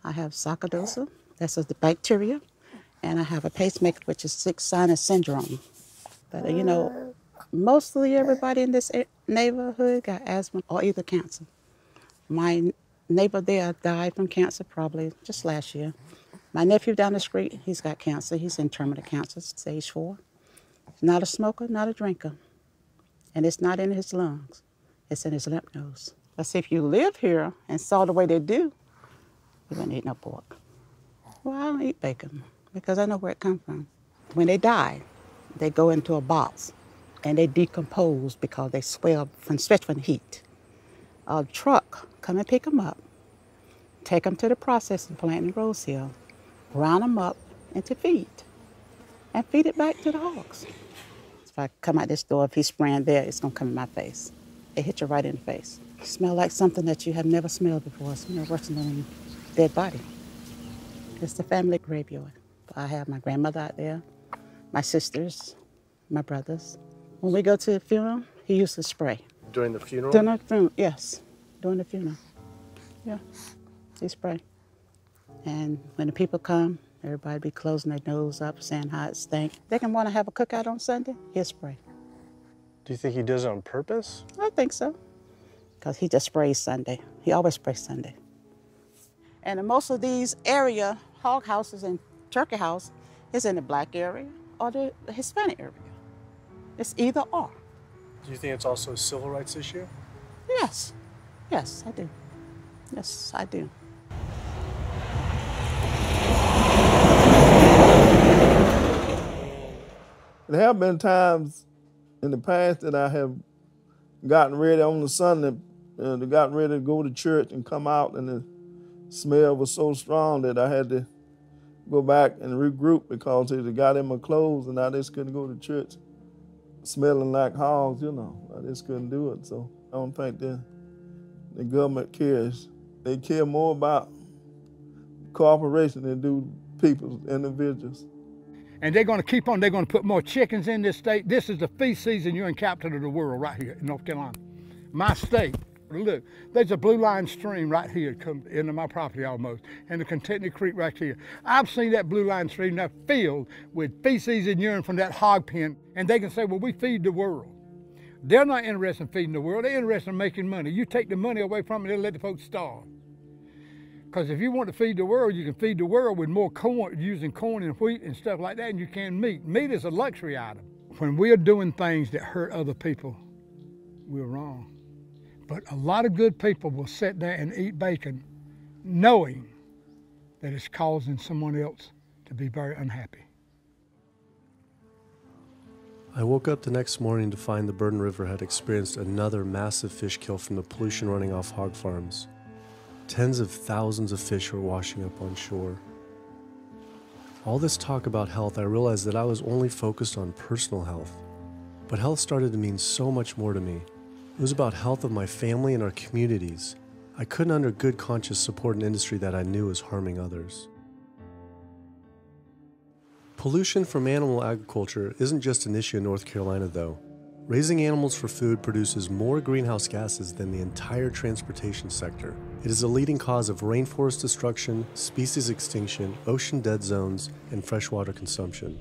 I have sarcoidosis, that's the bacteria, and I have a pacemaker, which is 6 sinus syndrome. But you know, mostly everybody in this neighborhood got asthma or either cancer. My neighbor there died from cancer probably just last year. My nephew down the street, he's got cancer. He's in terminal cancer, stage 4. Not a smoker, not a drinker. And it's not in his lungs. It's in his lymph nodes. But see, if you live here and saw the way they do, you wouldn't eat no pork. Well, I don't eat bacon because I know where it comes from. When they die, they go into a box and they decompose because they swell especially from the heat. A truck come and pick them up, take them to the processing plant in Rose Hill, round them up into feed, and feed it back to the hogs. If I come out this door, if he's spraying there, it's gonna come in my face. It hit you right in the face. It smells like something that you have never smelled before. It smells worse than a dead body. It's the family graveyard. I have my grandmother out there, my sisters, my brothers. When we go to the funeral, he used to spray. During the funeral? During the funeral, yes. During the funeral. Yeah, he spray. And when the people come, everybody be closing their nose up, saying how it stink. They can want to have a cookout on Sunday, he'll spray. Do you think he does it on purpose? I think so. Because he just sprays Sunday. He always sprays Sunday. And in most of these area hog houses and turkey house, is in the black area or the Hispanic area. It's either or. Do you think it's also a civil rights issue? Yes. Yes, I do. Yes, I do. There have been times in the past that I have gotten ready on the Sunday, gotten ready to go to church and come out, and the smell was so strong that I had to go back and regroup because it got in my clothes and I just couldn't go to church smelling like hogs, you know. I just couldn't do it. So I don't think the government cares. They care more about cooperation than do people, individuals. And they're going to keep on. They're going to put more chickens in this state. This is the feast season. You're in capital of the world right here in North Carolina. My state. Look, there's a blue line stream right here come into my property almost, and the Contentney Creek right here. I've seen that blue line stream now filled with feces and urine from that hog pen, and they can say, well, we feed the world. They're not interested in feeding the world. They're interested in making money. You take the money away from them, they'll let the folks starve. Because if you want to feed the world, you can feed the world with more corn, using corn and wheat and stuff like that, and you can meat. Meat is a luxury item. When we're doing things that hurt other people, we're wrong. But a lot of good people will sit there and eat bacon knowing that it's causing someone else to be very unhappy. I woke up the next morning to find the Burden River had experienced another massive fish kill from the pollution running off hog farms. Tens of thousands of fish were washing up on shore. All this talk about health, I realized that I was only focused on personal health. But health started to mean so much more to me. It was about health of my family and our communities. I couldn't under good conscience support an industry that I knew was harming others. Pollution from animal agriculture isn't just an issue in North Carolina, though. Raising animals for food produces more greenhouse gases than the entire transportation sector. It is a leading cause of rainforest destruction, species extinction, ocean dead zones, and freshwater consumption.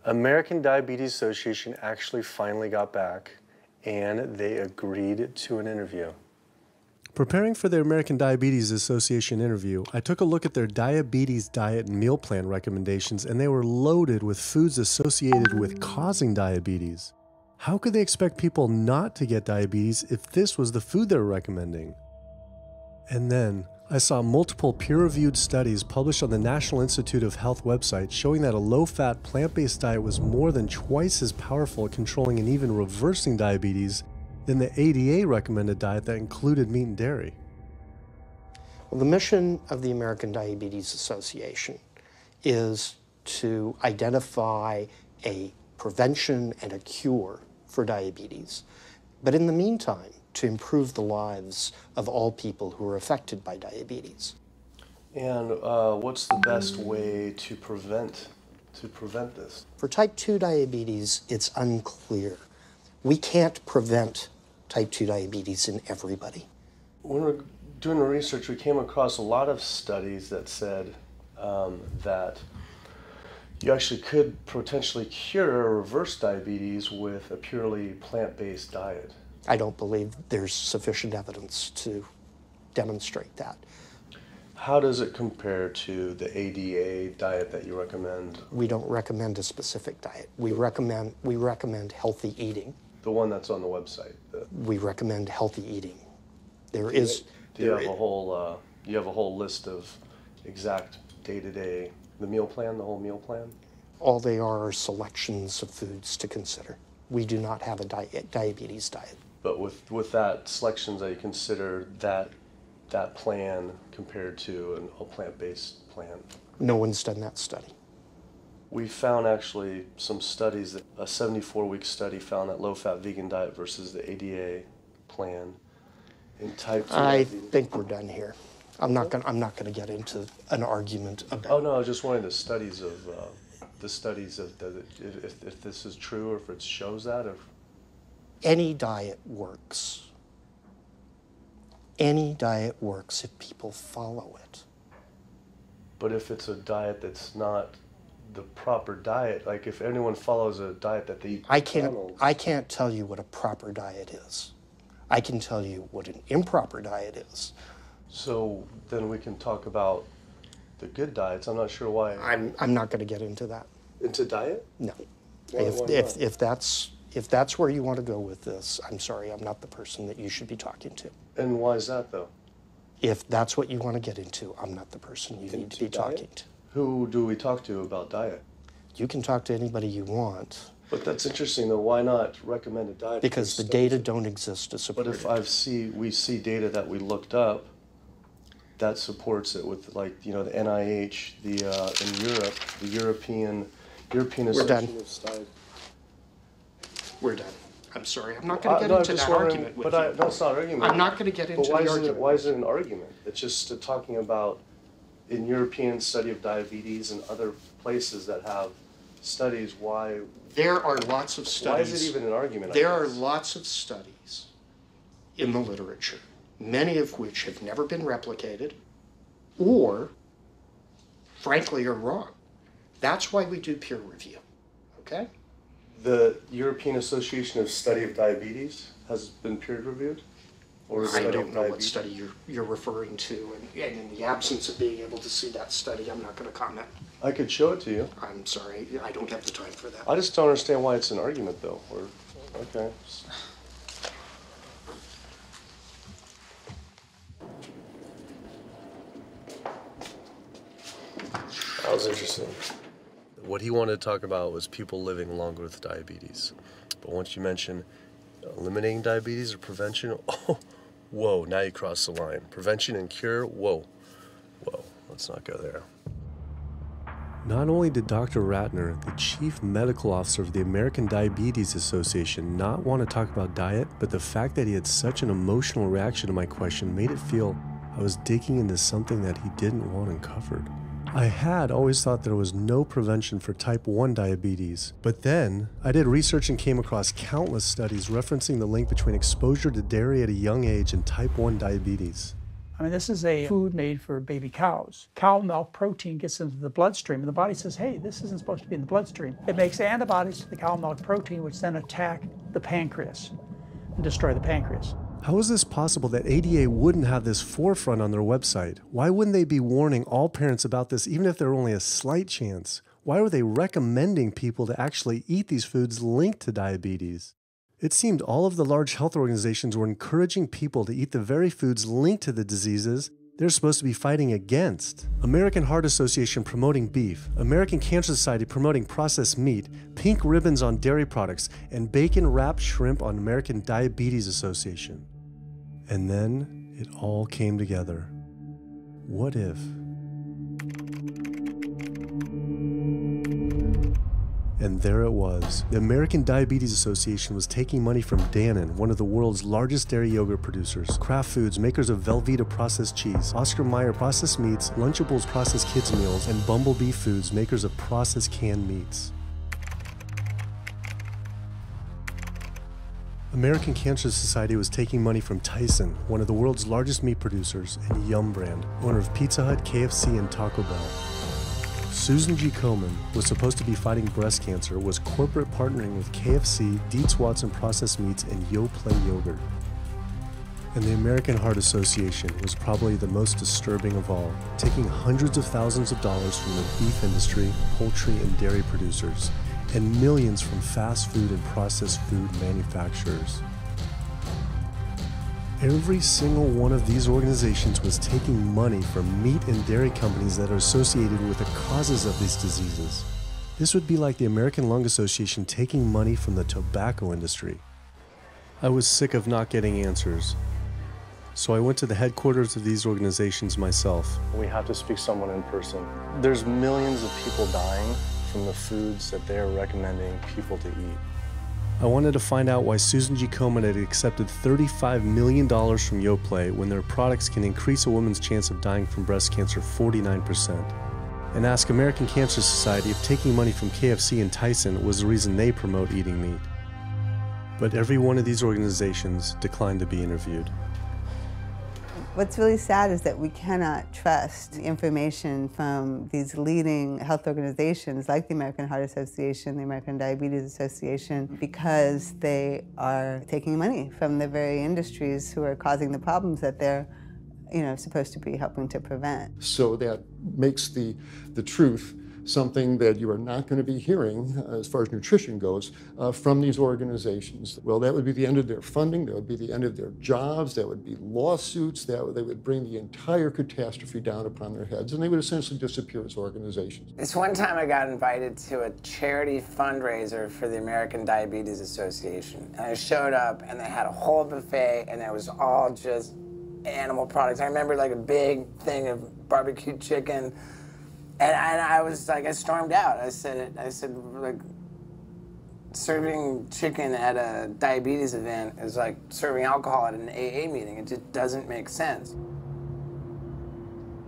American Diabetes Association actually finally got back and they agreed to an interview. Preparing for the American Diabetes Association interview, I took a look at their diabetes diet and meal plan recommendations, and they were loaded with foods associated with causing diabetes. How could they expect people not to get diabetes if this was the food they were recommending? And then I saw multiple peer-reviewed studies published on the National Institute of Health website showing that a low-fat, plant-based diet was more than twice as powerful at controlling and even reversing diabetes than the ADA recommended diet that included meat and dairy. Well, the mission of the American Diabetes Association is to identify a prevention and a cure for diabetes, but in the meantime, to improve the lives of all people who are affected by diabetes. And what's the best way to prevent this? For type 2 diabetes, it's unclear. We can't prevent type 2 diabetes in everybody. When we're doing the research, we came across a lot of studies that said that you actually could potentially cure or reverse diabetes with a purely plant-based diet. I don't believe there's sufficient evidence to demonstrate that. How does it compare to the ADA diet that you recommend? We don't recommend a specific diet. We recommend healthy eating. The one that's on the website. We recommend healthy eating. Do you have a whole list of exact day-to-day, the meal plan, the whole meal plan? All they are selections of foods to consider. We do not have a diabetes diet. But with that selections, that you consider that plan compared to a plant-based plan? No one's done that study. We found actually some studies, that a 74-week study found that low-fat vegan diet versus the ADA plan in type 2 I diabetes. think we're done here. I'm not gonna get into an argument about. Oh no, I was just wondering the studies of if this is true or if it shows that. Or Any diet works. Any diet works if people follow it. But if it's a diet that's not the proper diet, like if anyone follows a diet that they eat I can't tell you what a proper diet is. I can tell you what an improper diet is. So then we can talk about the good diets. I'm not sure why. I'm not going to get into that. Into diet? No. Why not? If that's where you want to go with this, I'm sorry, I'm not the person that you should be talking to. And why is that, though? If that's what you want to get into, I'm not the person you need to be talking to. Who do we talk to about diet? You can talk to anybody you want. But that's interesting, though. Why not recommend a diet? Because the data don't exist to support But it. if we see data that we looked up that supports it with, like, you know, the NIH, in Europe, the European Association of Studies. We're done. I'm sorry, I'm not going to get into that argument with you. No, it's not an argument. I'm not going to get into the argument. Why is it an argument? It's just talking about in European study of diabetes and other places that have studies, why... There are lots of studies. Why is it even an argument? There are lots of studies in the literature, many of which have never been replicated or, frankly, are wrong. That's why we do peer review, okay? The European Association of Study of Diabetes has been peer reviewed? Or I don't know what study you're referring to, and in the absence of being able to see that study, I'm not going to comment. I could show it to you. I'm sorry, I don't have the time for that. I just don't understand why it's an argument, though. Okay. That was interesting. What he wanted to talk about was people living longer with diabetes. But once you mention eliminating diabetes or prevention, oh, whoa, now you cross the line. Prevention and cure, whoa, let's not go there. Not only did Dr. Ratner, the chief medical officer of the American Diabetes Association, not want to talk about diet, but the fact that he had such an emotional reaction to my question made it feel I was digging into something that he didn't want uncovered. I had always thought there was no prevention for type 1 diabetes, but then I did research and came across countless studies referencing the link between exposure to dairy at a young age and type 1 diabetes. I mean, this is a food made for baby cows. Cow milk protein gets into the bloodstream, and the body says, hey, this isn't supposed to be in the bloodstream. It makes antibodies to the cow milk protein, which then attack the pancreas and destroy the pancreas. How is this possible that ADA wouldn't have this forefront on their website? Why wouldn't they be warning all parents about this even if there were only a slight chance? Why were they recommending people to actually eat these foods linked to diabetes? It seemed all of the large health organizations were encouraging people to eat the very foods linked to the diseases they're supposed to be fighting against. American Heart Association promoting beef, American Cancer Society promoting processed meat, pink ribbons on dairy products, and bacon-wrapped shrimp on American Diabetes Association. And then it all came together. What if? And there it was. The American Diabetes Association was taking money from Dannon, one of the world's largest dairy yogurt producers, Kraft Foods, makers of Velveeta processed cheese, Oscar Mayer processed meats, Lunchables processed kids meals, and Bumblebee Foods, makers of processed canned meats. American Cancer Society was taking money from Tyson, one of the world's largest meat producers, and Yum Brand, owner of Pizza Hut, KFC, and Taco Bell. Susan G. Komen was supposed to be fighting breast cancer, was corporate partnering with KFC, Dietz Watson Processed Meats, and Yoplait Yogurt. And the American Heart Association was probably the most disturbing of all, taking hundreds of thousands of dollars from the beef industry, poultry, and dairy producers, and millions from fast food and processed food manufacturers. Every single one of these organizations was taking money from meat and dairy companies that are associated with the causes of these diseases. This would be like the American Lung Association taking money from the tobacco industry. I was sick of not getting answers, so I went to the headquarters of these organizations myself. We have to speak to someone in person. There's millions of people dying from the foods that they're recommending people to eat. I wanted to find out why Susan G. Komen had accepted $35 million from Yoplait when their products can increase a woman's chance of dying from breast cancer 49%. And ask American Cancer Society if taking money from KFC and Tyson was the reason they promote eating meat. But every one of these organizations declined to be interviewed. What's really sad is that we cannot trust information from these leading health organizations like the American Heart Association, the American Diabetes Association, because they are taking money from the very industries who are causing the problems that they're supposed to be helping to prevent. So that makes the truth something that you are not going to be hearing, as far as nutrition goes, from these organizations. Well, that would be the end of their funding, that would be the end of their jobs, that would be lawsuits, they would bring the entire catastrophe down upon their heads, and they would essentially disappear as organizations. This one time I got invited to a charity fundraiser for the American Diabetes Association, and I showed up and they had a whole buffet and it was all just animal products. I remember like a big thing of barbecued chicken. And I was like, I stormed out. I said, like, serving chicken at a diabetes event is like serving alcohol at an AA meeting. It just doesn't make sense.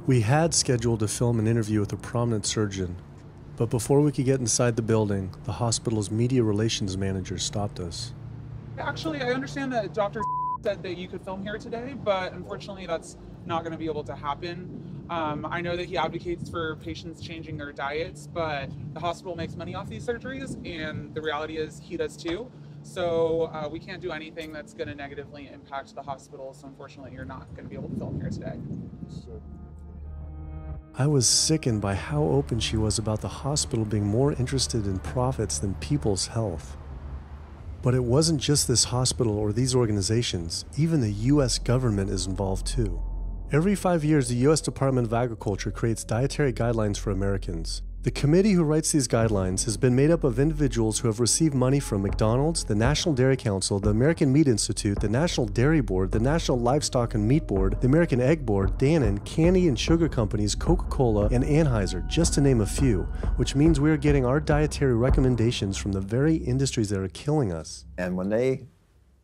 We had scheduled to film an interview with a prominent surgeon, but before we could get inside the building, the hospital's media relations manager stopped us. Actually, I understand that Dr. said that you could film here today, but unfortunately that's not going to be able to happen. I know that he advocates for patients changing their diets, but the hospital makes money off these surgeries, and the reality is he does too. So we can't do anything that's going to negatively impact the hospital, so unfortunately you're not going to be able to film here today. I was sickened by how open she was about the hospital being more interested in profits than people's health. But it wasn't just this hospital or these organizations. Even the US government is involved too. Every 5 years, the U.S. Department of Agriculture creates dietary guidelines for Americans. The committee who writes these guidelines has been made up of individuals who have received money from McDonald's, the National Dairy Council, the American Meat Institute, the National Dairy Board, the National Livestock and Meat Board, the American Egg Board, Dannon, candy and sugar companies, Coca-Cola, and Anheuser, just to name a few, which means we are getting our dietary recommendations from the very industries that are killing us. And when the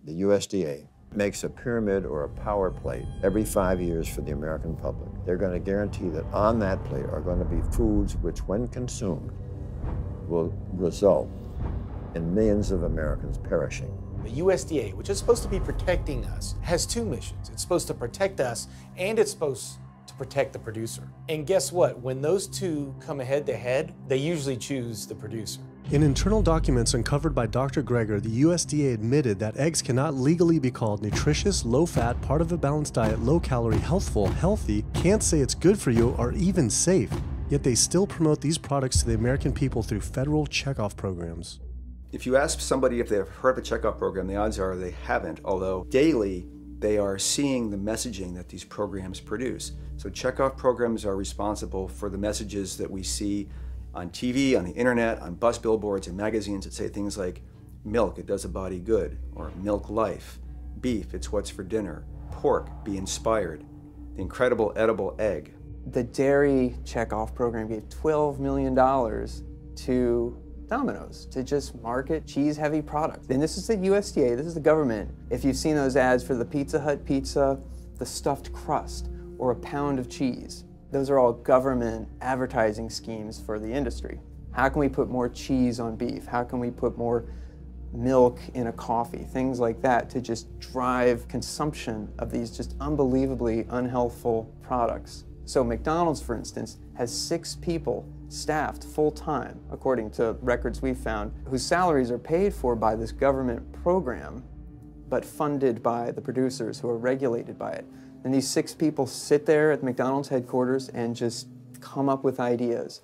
USDA, makes a pyramid or a power plate every 5 years for the American public, they're going to guarantee that on that plate are going to be foods which, when consumed, will result in millions of Americans perishing. The USDA, which is supposed to be protecting us, has two missions. It's supposed to protect us, and it's supposed to protect the producer. And guess what? When those two come head to head, they usually choose the producer. In internal documents uncovered by Dr. Greger, the USDA admitted that eggs cannot legally be called nutritious, low-fat, part of a balanced diet, low-calorie, healthful, healthy, can't say it's good for you, or even safe. Yet they still promote these products to the American people through federal checkoff programs. If you ask somebody if they've heard of the checkoff program, the odds are they haven't, although daily they are seeing the messaging that these programs produce. So checkoff programs are responsible for the messages that we see on TV, on the internet, on bus billboards and magazines that say things like, milk, it does a body good, or milk life, beef, it's what's for dinner, pork, be inspired, the incredible edible egg. The dairy checkoff program gave $12 million to Domino's to just market cheese-heavy products. And this is the USDA, this is the government. If you've seen those ads for the Pizza Hut pizza, the stuffed crust, or a pound of cheese, those are all government advertising schemes for the industry. How can we put more cheese on beef? How can we put more milk in a coffee? Things like that to just drive consumption of these just unbelievably unhealthful products. So McDonald's, for instance, has 6 people staffed full-time, according to records we found, whose salaries are paid for by this government program, but funded by the producers who are regulated by it. And these 6 people sit there at McDonald's headquarters and just come up with ideas.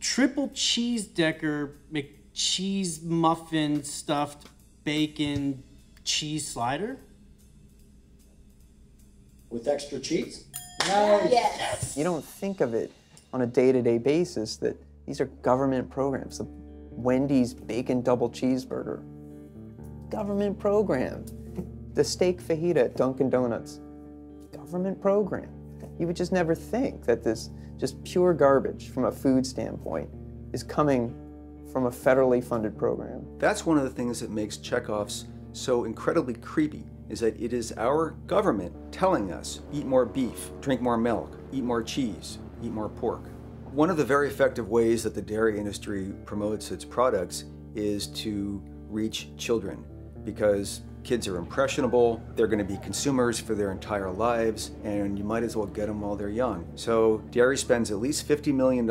Triple cheese decker McCheese muffin stuffed bacon cheese slider? With extra cheese? Nice. Yes. You don't think of it on a day-to-day basis that these are government programs. The Wendy's bacon double cheeseburger, government program. The steak fajita at Dunkin' Donuts, government program. You would just never think that this just pure garbage from a food standpoint is coming from a federally funded program. That's one of the things that makes checkoffs so incredibly creepy, is that it is our government telling us, eat more beef, drink more milk, eat more cheese, eat more pork. One of the very effective ways that the dairy industry promotes its products is to reach children, because kids are impressionable, they're going to be consumers for their entire lives, and you might as well get them while they're young. So dairy spends at least $50 million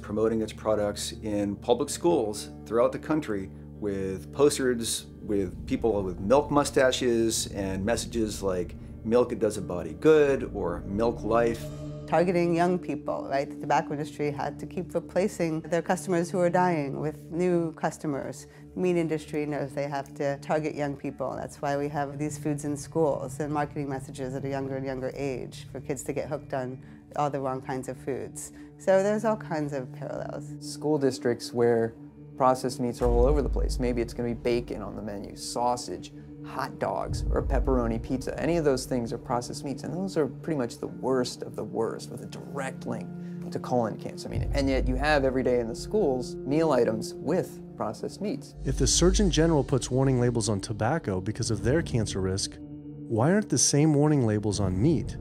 promoting its products in public schools throughout the country with posters with people with milk mustaches and messages like, milk it does a body good or milk life. Targeting young people, right? The tobacco industry had to keep replacing their customers who are dying with new customers. The meat industry knows they have to target young people. That's why we have these foods in schools and marketing messages at a younger and younger age for kids to get hooked on all the wrong kinds of foods. So there's all kinds of parallels. School districts where processed meats are all over the place. Maybe it's going to be bacon on the menu, sausage, hot dogs, or a pepperoni pizza. Any of those things are processed meats, and those are pretty much the worst of the worst with a direct link to colon cancer. And yet you have every day in the schools meal items with processed meats. If the Surgeon General puts warning labels on tobacco because of their cancer risk, why aren't the same warning labels on meat?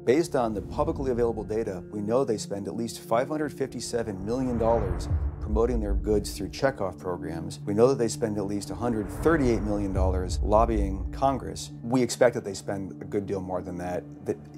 Based on the publicly available data, we know they spend at least $557 million promoting their goods through checkoff programs. We know that they spend at least $138 million lobbying Congress. We expect that they spend a good deal more than that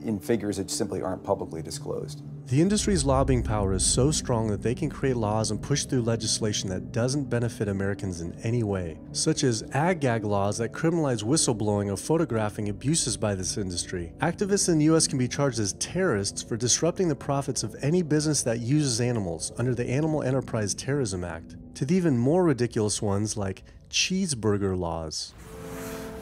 in figures that simply aren't publicly disclosed. The industry's lobbying power is so strong that they can create laws and push through legislation that doesn't benefit Americans in any way, such as ag-gag laws that criminalize whistleblowing or photographing abuses by this industry. Activists in the U.S. can be charged as terrorists for disrupting the profits of any business that uses animals under the Animal Enterprise Terrorism Act, to the even more ridiculous ones like cheeseburger laws.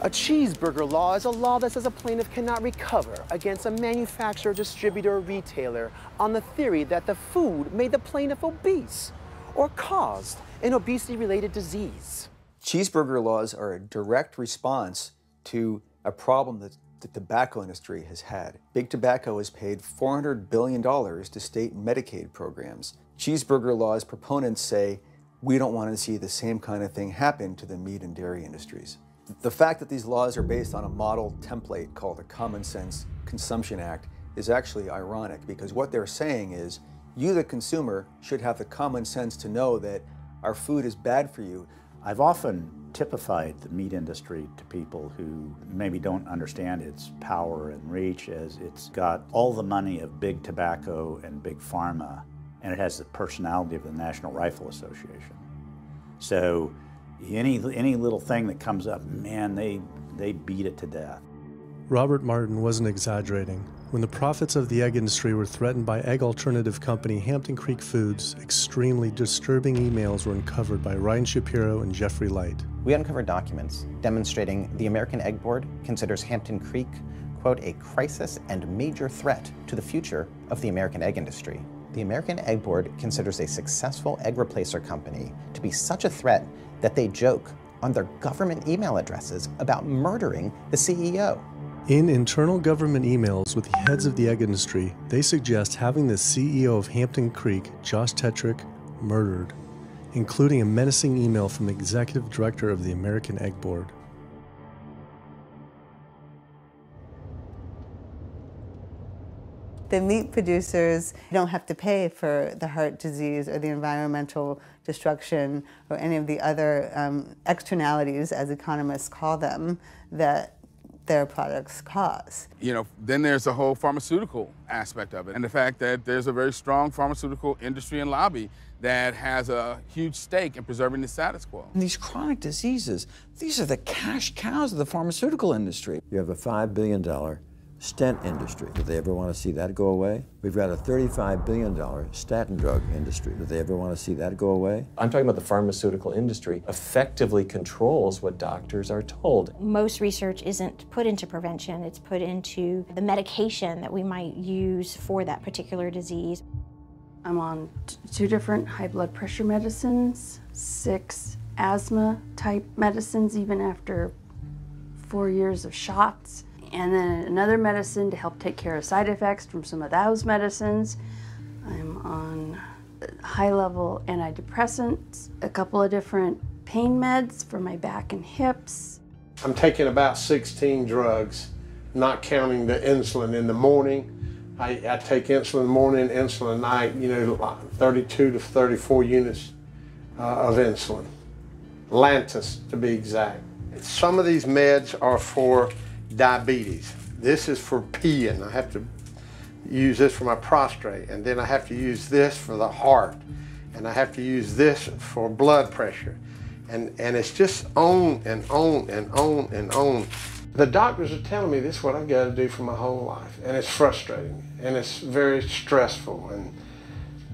A cheeseburger law is a law that says a plaintiff cannot recover against a manufacturer, distributor, or retailer on the theory that the food made the plaintiff obese or caused an obesity-related disease. Cheeseburger laws are a direct response to a problem that the tobacco industry has had. Big Tobacco has paid $400 billion to state Medicaid programs. Cheeseburger laws proponents say, we don't want to see the same kind of thing happen to the meat and dairy industries. The fact that these laws are based on a model template called the Common Sense Consumption Act is actually ironic, because what they're saying is, you, the consumer, should have the common sense to know that our food is bad for you. I've often typified the meat industry to people who maybe don't understand its power and reach, as it's got all the money of big tobacco and big pharma, and it has the personality of the National Rifle Association. So any little thing that comes up, man, they beat it to death. Robert Martin wasn't exaggerating. When the profits of the egg industry were threatened by egg alternative company Hampton Creek Foods, extremely disturbing emails were uncovered by Ryan Shapiro and Jeffrey Light. We uncovered documents demonstrating the American Egg Board considers Hampton Creek, quote, a crisis and major threat to the future of the American egg industry. The American Egg Board considers a successful egg replacer company to be such a threat that they joke on their government email addresses about murdering the CEO. In internal government emails with the heads of the egg industry, they suggest having the CEO of Hampton Creek, Josh Tetrick, murdered, including a menacing email from the executive director of the American Egg Board. The meat producers don't have to pay for the heart disease or the environmental destruction or any of the other externalities, as economists call them, that their products cause. You know, then there's the whole pharmaceutical aspect of it, and the fact that there's a very strong pharmaceutical industry and lobby that has a huge stake in preserving the status quo. And these chronic diseases, these are the cash cows of the pharmaceutical industry. You have a $5 billion stent industry. Do they ever want to see that go away? We've got a $35 billion statin drug industry. Do they ever want to see that go away? I'm talking about the pharmaceutical industry effectively controls what doctors are told. Most research isn't put into prevention, it's put into the medication that we might use for that particular disease. I'm on 2 different high blood pressure medicines, 6 asthma type medicines even after 4 years of shots, and then another medicine to help take care of side effects from some of those medicines. I'm on high-level antidepressants, a couple of different pain meds for my back and hips. I'm taking about 16 drugs, not counting the insulin in the morning. I take insulin in the morning, insulin at night, you know, 32 to 34 units of insulin. Lantus, to be exact. Some of these meds are for diabetes. This is for peeing. I have to use this for my prostate, and then I have to use this for the heart, and I have to use this for blood pressure. And it's just on and on and on and on. The doctors are telling me this is what I've got to do for my whole life, and it's frustrating, and it's very stressful, and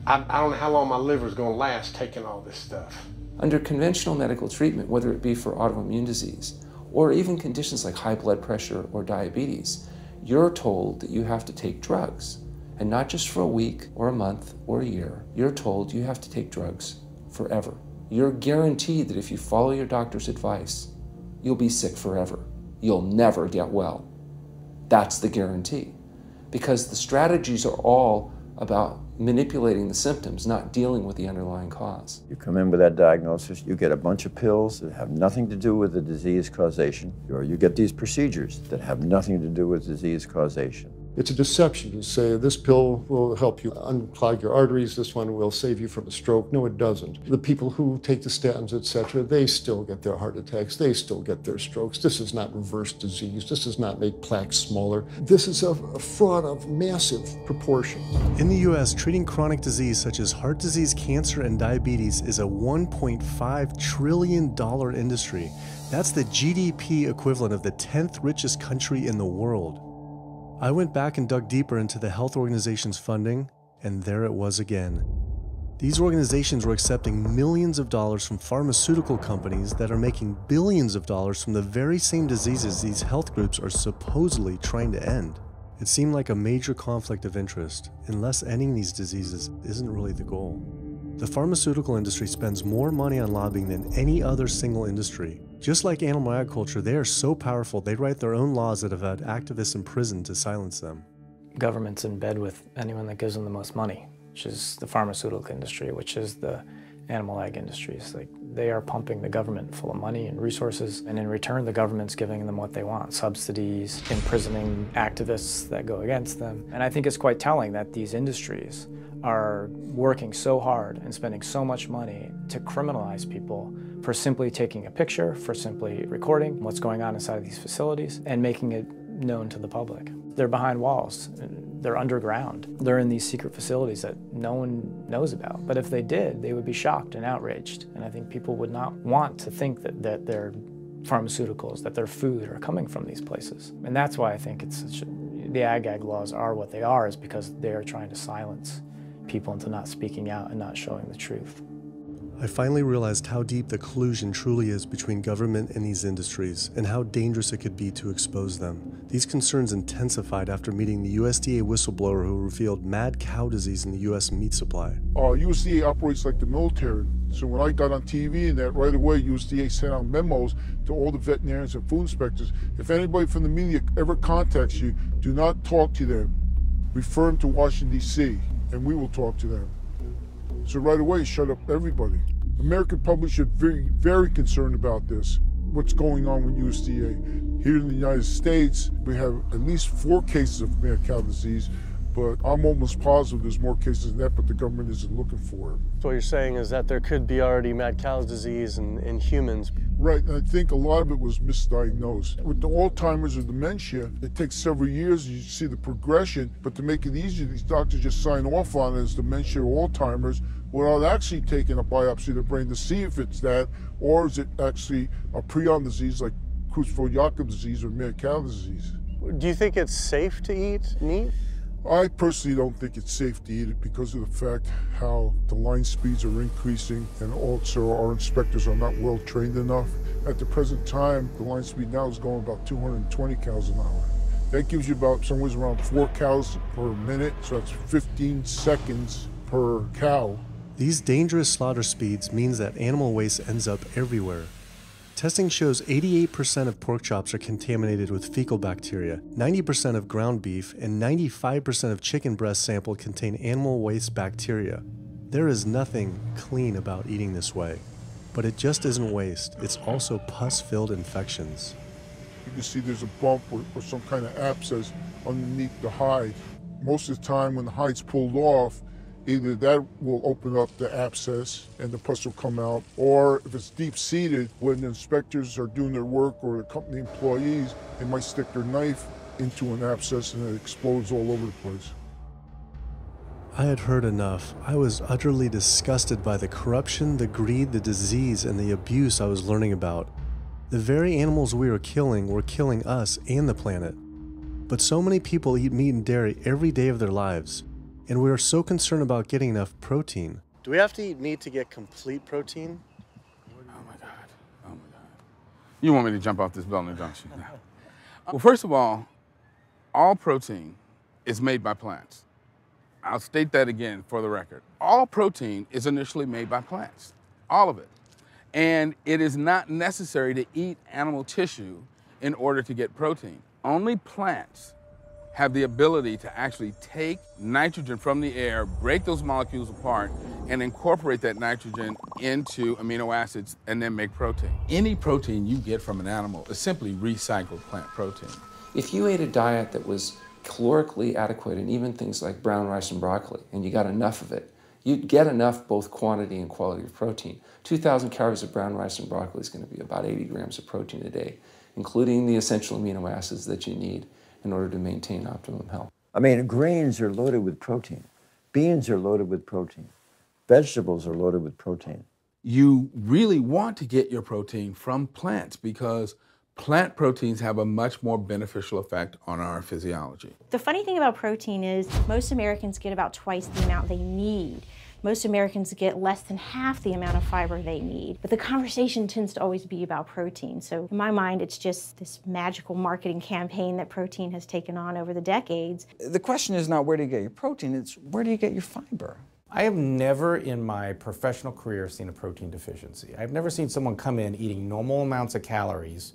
I don't know how long my liver's going to last taking all this stuff. Under conventional medical treatment, whether it be for autoimmune disease, or even conditions like high blood pressure or diabetes, you're told that you have to take drugs. And not just for a week or a month or a year. You're told you have to take drugs forever. You're guaranteed that if you follow your doctor's advice, you'll be sick forever. You'll never get well. That's the guarantee. Because the strategies are all about manipulating the symptoms, not dealing with the underlying cause. You come in with that diagnosis, you get a bunch of pills that have nothing to do with the disease causation, or you get these procedures that have nothing to do with disease causation. It's a deception to say this pill will help you unclog your arteries, this one will save you from a stroke. No, it doesn't. The people who take the statins, etc., they still get their heart attacks, they still get their strokes. This does not reverse disease. This does not make plaques smaller. This is a fraud of massive proportions. In the US, treating chronic disease such as heart disease, cancer, and diabetes is a $1.5 trillion industry. That's the GDP equivalent of the 10th richest country in the world. I went back and dug deeper into the health organization's funding, and there it was again. These organizations were accepting millions of dollars from pharmaceutical companies that are making billions of dollars from the very same diseases these health groups are supposedly trying to end. It seemed like a major conflict of interest, unless ending these diseases isn't really the goal. The pharmaceutical industry spends more money on lobbying than any other single industry. Just like animal agriculture, they are so powerful they write their own laws that have had activists in prison to silence them. Government's in bed with anyone that gives them the most money, which is the pharmaceutical industry, which is the animal ag industries. Like, they are pumping the government full of money and resources, and in return the government's giving them what they want: subsidies, imprisoning activists that go against them. And I think it's quite telling that these industries are working so hard and spending so much money to criminalize people for simply taking a picture, for simply recording what's going on inside of these facilities and making it known to the public. They're behind walls, they're underground, they're in these secret facilities that no one knows about. But if they did, they would be shocked and outraged. And I think people would not want to think that their pharmaceuticals, that their food are coming from these places. And that's why I think it's the ag laws are what they are, is because they are trying to silence people into not speaking out and not showing the truth. I finally realized how deep the collusion truly is between government and these industries, and how dangerous it could be to expose them. These concerns intensified after meeting the USDA whistleblower who revealed mad cow disease in the US meat supply. USDA operates like the military. So when I got on TV and that, right away USDA sent out memos to all the veterinarians and food inspectors. If anybody from the media ever contacts you, do not talk to them. Refer them to Washington, D.C., and we will talk to them. So right away, shut up everybody. American public should be very concerned about this, what's going on with USDA. Here in the United States, we have at least 4 cases of mad cow disease, but I'm almost positive there's more cases than that, but the government isn't looking for it. So what you're saying is that there could be already mad cow disease in humans. Right, and I think a lot of it was misdiagnosed. With the Alzheimer's or dementia, it takes several years, you see the progression, but to make it easier, these doctors just sign off on it as dementia or Alzheimer's without actually taking a biopsy of the brain to see if it's that, or is it actually a prion disease like Creutzfeldt-Jakob disease or mad cow disease. Do you think it's safe to eat meat? I personally don't think it's safe to eat it because of the fact how the line speeds are increasing, and also our inspectors are not well trained enough. At the present time, the line speed now is going about 220 cows an hour. That gives you about somewhere around 4 cows per minute, so that's 15 seconds per cow. These dangerous slaughter speeds means that animal waste ends up everywhere. Testing shows 88% of pork chops are contaminated with fecal bacteria, 90% of ground beef, and 95% of chicken breast sampled contain animal waste bacteria. There is nothing clean about eating this way. But it just isn't waste, it's also pus-filled infections. You can see there's a bump or some kind of abscess underneath the hide. Most of the time when the hide's pulled off, either that will open up the abscess and the pus will come out, or if it's deep-seated, when the inspectors are doing their work or the company employees, they might stick their knife into an abscess and it explodes all over the place. I had heard enough. I was utterly disgusted by the corruption, the greed, the disease, and the abuse I was learning about. The very animals we are killing were killing us and the planet. But so many people eat meat and dairy every day of their lives, and we are so concerned about getting enough protein. Do we have to eat meat to get complete protein? Oh my God. Oh my God. You want me to jump off this building, don't you? No. Well, first of all protein is made by plants. I'll state that again for the record. All protein is initially made by plants, all of it. And it is not necessary to eat animal tissue in order to get protein. Only plants have the ability to actually take nitrogen from the air, break those molecules apart, and incorporate that nitrogen into amino acids and then make protein. Any protein you get from an animal is simply recycled plant protein. If you ate a diet that was calorically adequate, and even things like brown rice and broccoli, and you got enough of it, you'd get enough both quantity and quality of protein. 2,000 calories of brown rice and broccoli is going to be about 80 grams of protein a day, including the essential amino acids that you need in order to maintain optimum health. I mean, grains are loaded with protein. Beans are loaded with protein. Vegetables are loaded with protein. You really want to get your protein from plants because plant proteins have a much more beneficial effect on our physiology. The funny thing about protein is most Americans get about twice the amount they need. Most Americans get less than half the amount of fiber they need. But the conversation tends to always be about protein. So in my mind, it's just this magical marketing campaign that protein has taken on over the decades. The question is not where do you get your protein, it's where do you get your fiber? I have never in my professional career seen a protein deficiency. I've never seen someone come in eating normal amounts of calories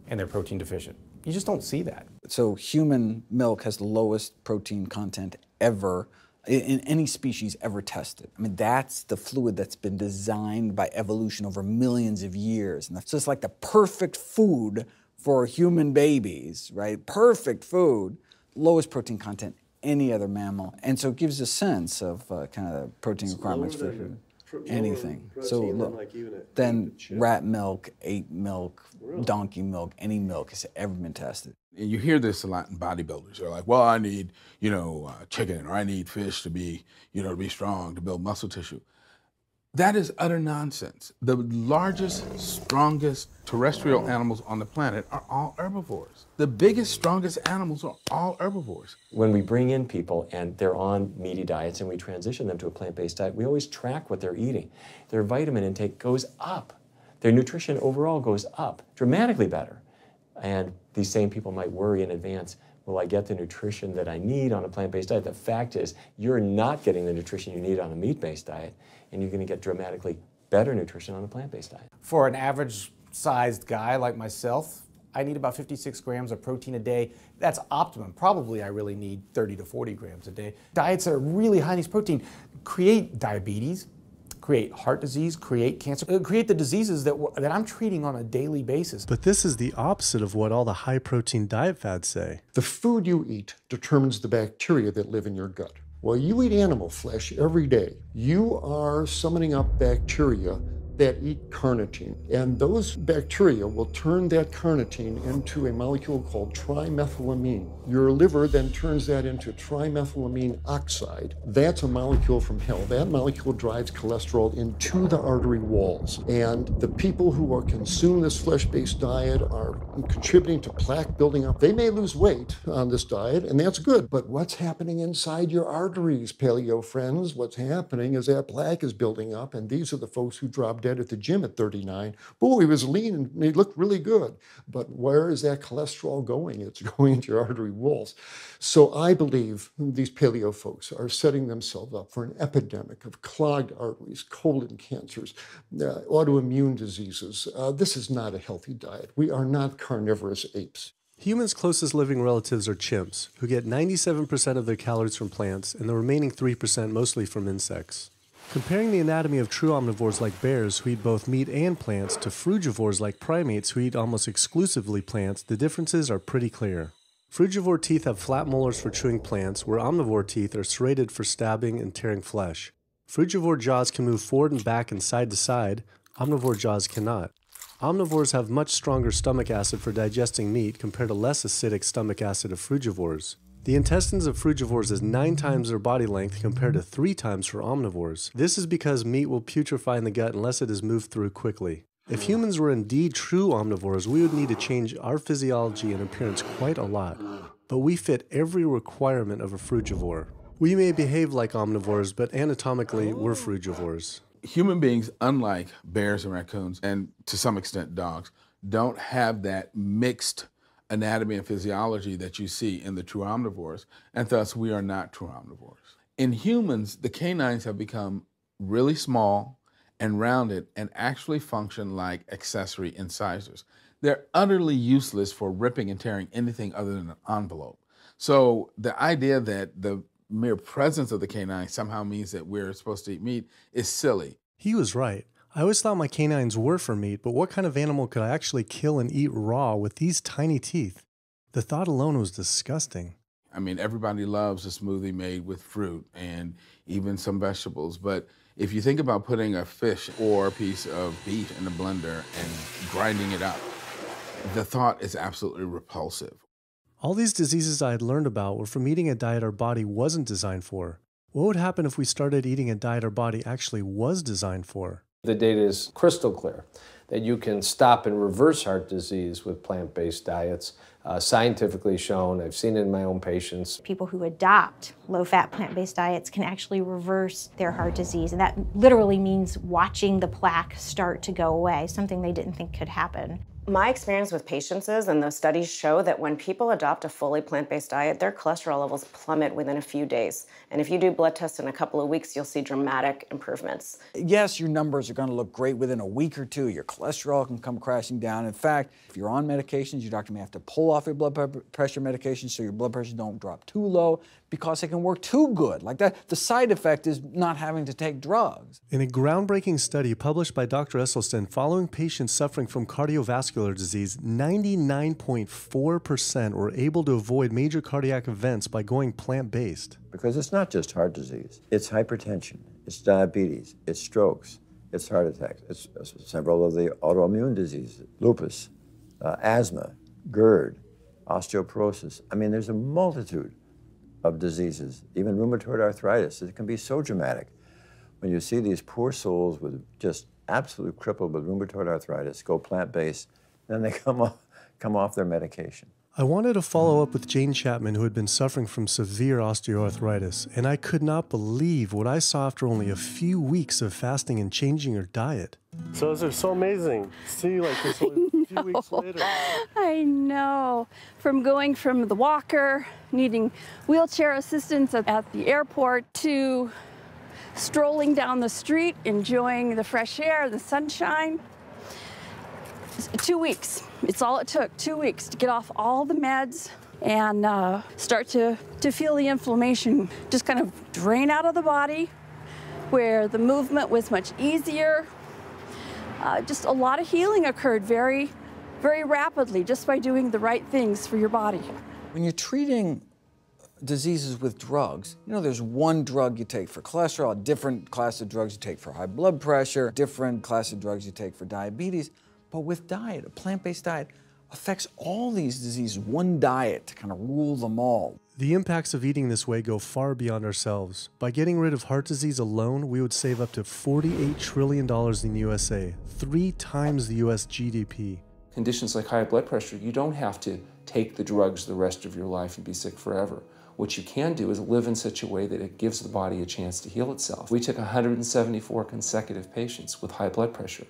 and they're protein deficient. You just don't see that. So human milk has the lowest protein content ever in any species ever tested. I mean, that's the fluid that's been designed by evolution over millions of years. And so it's like the perfect food for human babies, right? Perfect food, lowest protein content any other mammal. And so it gives a sense of kind of the protein requirements for food. Anything. So look, then rat milk, ape milk, donkey milk, any milk has ever been tested. You hear this a lot in bodybuilders. They're like, well, I need, chicken, or I need fish to be, to be strong, to build muscle tissue. That is utter nonsense. The largest, strongest terrestrial animals on the planet are all herbivores. The biggest, strongest animals are all herbivores. When we bring in people and they're on meaty diets and we transition them to a plant-based diet, we always track what they're eating. Their vitamin intake goes up. Their nutrition overall goes up, dramatically better. And these same people might worry in advance, will I get the nutrition that I need on a plant-based diet? The fact is, you're not getting the nutrition you need on a meat-based diet, and you're going to get dramatically better nutrition on a plant-based diet. For an average-sized guy like myself, I need about 56 grams of protein a day. That's optimum. Probably I really need 30 to 40 grams a day. Diets that are really high in these protein create diabetes, create heart disease, create cancer, create the diseases that I'm treating on a daily basis. But this is the opposite of what all the high-protein diet fads say. The food you eat determines the bacteria that live in your gut. While you eat animal flesh every day, you are summoning up bacteria that eat carnitine. And those bacteria will turn that carnitine into a molecule called trimethylamine. Your liver then turns that into trimethylamine oxide. That's a molecule from hell. That molecule drives cholesterol into the artery walls. And the people who are consuming this flesh-based diet are contributing to plaque building up. They may lose weight on this diet, and that's good. But what's happening inside your arteries, paleo friends? What's happening is that plaque is building up, and these are the folks who drop dead at the gym at 39. Boy, he was lean and he looked really good. But where is that cholesterol going? It's going into your artery walls. So I believe these paleo folks are setting themselves up for an epidemic of clogged arteries, colon cancers, autoimmune diseases. This is not a healthy diet. We are not carnivorous apes. Humans' closest living relatives are chimps, who get 97% of their calories from plants and the remaining 3% mostly from insects. Comparing the anatomy of true omnivores like bears, who eat both meat and plants, to frugivores like primates, who eat almost exclusively plants, the differences are pretty clear. Frugivore teeth have flat molars for chewing plants, where omnivore teeth are serrated for stabbing and tearing flesh. Frugivore jaws can move forward and back and side to side. Omnivore jaws cannot. Omnivores have much stronger stomach acid for digesting meat compared to less acidic stomach acid of frugivores. The intestines of frugivores is 9 times their body length compared to 3 times for omnivores. This is because meat will putrefy in the gut unless it is moved through quickly. If humans were indeed true omnivores, we would need to change our physiology and appearance quite a lot. But we fit every requirement of a frugivore. We may behave like omnivores, but anatomically, we're frugivores. Human beings, unlike bears and raccoons, and to some extent dogs, don't have that mixed anatomy and physiology that you see in the true omnivores, and thus we are not true omnivores. In humans, the canines have become really small and rounded and actually function like accessory incisors. They're utterly useless for ripping and tearing anything other than an envelope. So the idea that the mere presence of the canine somehow means that we're supposed to eat meat is silly. He was right. I always thought my canines were for meat, but what kind of animal could I actually kill and eat raw with these tiny teeth? The thought alone was disgusting. I mean, everybody loves a smoothie made with fruit and even some vegetables, but if you think about putting a fish or a piece of beef in a blender and grinding it up, the thought is absolutely repulsive. All these diseases I had learned about were from eating a diet our body wasn't designed for. What would happen if we started eating a diet our body actually was designed for? The data is crystal clear that you can stop and reverse heart disease with plant-based diets, scientifically shown. I've seen it in my own patients. People who adopt low-fat plant-based diets can actually reverse their heart disease, and that literally means watching the plaque start to go away, something they didn't think could happen. My experience with patients is, and those studies show, that when people adopt a fully plant-based diet, their cholesterol levels plummet within a few days. And if you do blood tests in a couple of weeks, you'll see dramatic improvements. Yes, your numbers are going to look great within a week or two. Your cholesterol can come crashing down. In fact, if you're on medications, your doctor may have to pull off your blood pressure medications so your blood pressure don't drop too low because they can work too good. Like that, the side effect is not having to take drugs. In a groundbreaking study published by Dr. Esselstyn following patients suffering from cardiovascular disease, 99.4% were able to avoid major cardiac events by going plant-based. Because it's not just heart disease. It's hypertension, it's diabetes, it's strokes, it's heart attacks, it's several of the autoimmune diseases, lupus, asthma, GERD, osteoporosis. I mean, there's a multitude of diseases, even rheumatoid arthritis. It can be so dramatic. When you see these poor souls with just absolutely crippled with rheumatoid arthritis go plant-based, then they come off their medication. I wanted to follow up with Jane Chapman, who had been suffering from severe osteoarthritis, and I could not believe what I saw after only a few weeks of fasting and changing her diet. So it's so amazing. See, like this only a few weeks later. I know. From going from the walker, needing wheelchair assistance at the airport, to strolling down the street, enjoying the fresh air, the sunshine. 2 weeks. It's all it took, 2 weeks to get off all the meds and start to feel the inflammation just kind of drain out of the body, where the movement was much easier. Just a lot of healing occurred very, very rapidly just by doing the right things for your body. When you're treating diseases with drugs, you know, there's one drug you take for cholesterol, a different class of drugs you take for high blood pressure, different class of drugs you take for diabetes. But with diet, a plant-based diet affects all these diseases, one diet to kind of rule them all. The impacts of eating this way go far beyond ourselves. By getting rid of heart disease alone, we would save up to $48 trillion in the USA, 3 times the US GDP. Conditions like high blood pressure, you don't have to take the drugs the rest of your life and be sick forever. What you can do is live in such a way that it gives the body a chance to heal itself. We took 174 consecutive patients with high blood pressure,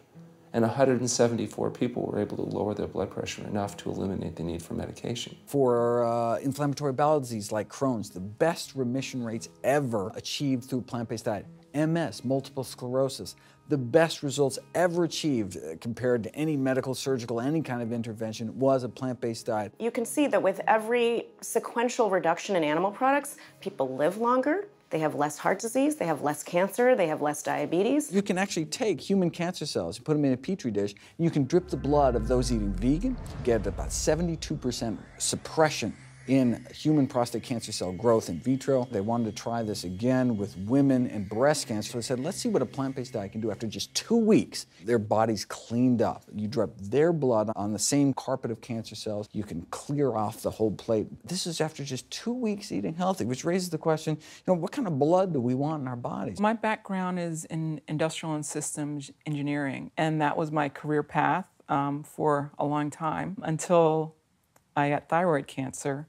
and 174 people were able to lower their blood pressure enough to eliminate the need for medication. For inflammatory bowel disease like Crohn's, the best remission rates ever achieved through plant-based diet. MS, multiple sclerosis, the best results ever achieved compared to any medical, surgical, any kind of intervention was a plant-based diet. You can see that with every sequential reduction in animal products, people live longer, they have less heart disease, they have less cancer, they have less diabetes. You can actually take human cancer cells and put them in a petri dish, and you can drip the blood of those eating vegan, get about 72% suppression in human prostate cancer cell growth in vitro. They wanted to try this again with women and breast cancer. So they said, let's see what a plant-based diet can do. After just 2 weeks, their bodies cleaned up. You drop their blood on the same carpet of cancer cells. You can clear off the whole plate. This is after just 2 weeks eating healthy, which raises the question, what kind of blood do we want in our bodies? My background is in industrial and systems engineering, and that was my career path for a long time until I got thyroid cancer,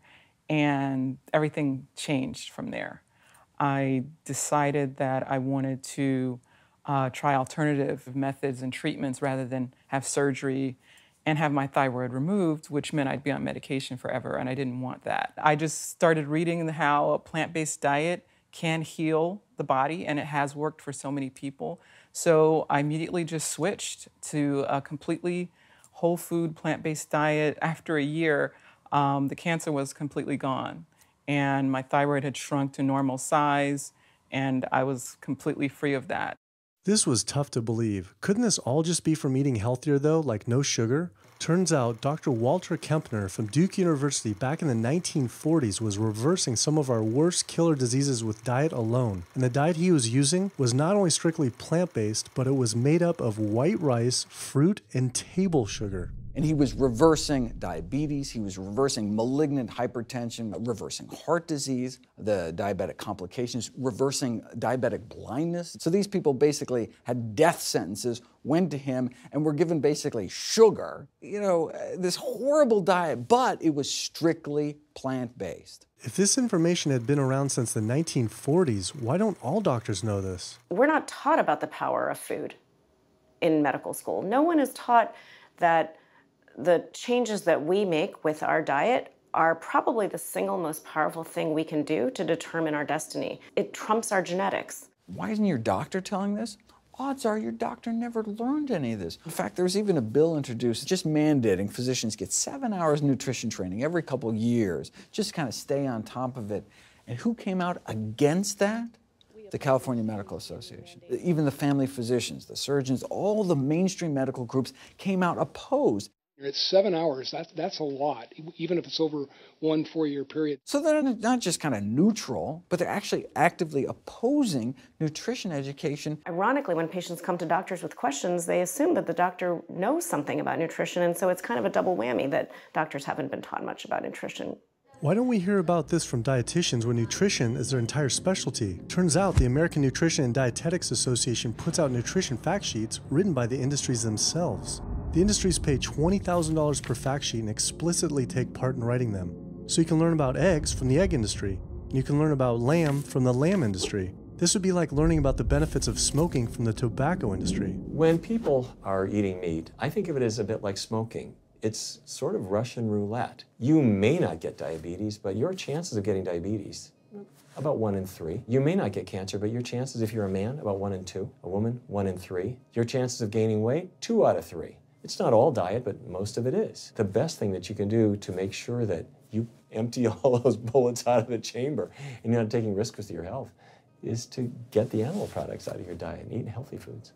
and everything changed from there. I decided that I wanted to try alternative methods and treatments rather than have surgery and have my thyroid removed, which meant I'd be on medication forever, and I didn't want that. I just started reading how a plant-based diet can heal the body, and it has worked for so many people. So I immediately just switched to a completely whole food plant-based diet. After a year, the cancer was completely gone, and my thyroid had shrunk to normal size, and I was completely free of that. This was tough to believe. Couldn't this all just be from eating healthier though, like no sugar? Turns out Dr. Walter Kempner from Duke University back in the 1940s was reversing some of our worst killer diseases with diet alone. And the diet he was using was not only strictly plant-based, but it was made up of white rice, fruit, and table sugar. And he was reversing diabetes, he was reversing malignant hypertension, reversing heart disease, the diabetic complications, reversing diabetic blindness. So these people basically had death sentences, went to him, and were given basically sugar, this horrible diet, but it was strictly plant-based. If this information had been around since the 1940s, why don't all doctors know this? We're not taught about the power of food in medical school. No one is taught that the changes that we make with our diet are probably the single most powerful thing we can do to determine our destiny. It trumps our genetics. Why isn't your doctor telling this? Odds are your doctor never learned any of this. In fact, there was even a bill introduced just mandating physicians get 7 hours nutrition training every couple of years, just kind of stay on top of it. And who came out against that? The California Medical Association. Even the family physicians, the surgeons, all the mainstream medical groups came out opposed. It's 7 hours, that's a lot, even if it's over 1 4-year period. So they're not just kind of neutral, but they're actually actively opposing nutrition education. Ironically, when patients come to doctors with questions, they assume that the doctor knows something about nutrition, and so it's kind of a double whammy that doctors haven't been taught much about nutrition. Why don't we hear about this from dietitians when nutrition is their entire specialty? Turns out the American Nutrition and Dietetics Association puts out nutrition fact sheets written by the industries themselves. The industries pay $20,000 per fact sheet and explicitly take part in writing them. So you can learn about eggs from the egg industry, and you can learn about lamb from the lamb industry. This would be like learning about the benefits of smoking from the tobacco industry. When people are eating meat, I think of it as a bit like smoking. It's sort of Russian roulette. You may not get diabetes, but your chances of getting diabetes, about 1 in 3. You may not get cancer, but your chances, if you're a man, about 1 in 2. A woman, 1 in 3. Your chances of gaining weight, 2 out of 3. It's not all diet, but most of it is. The best thing that you can do to make sure that you empty all those bullets out of the chamber and you're not taking risks with your health is to get the animal products out of your diet and eat healthy foods.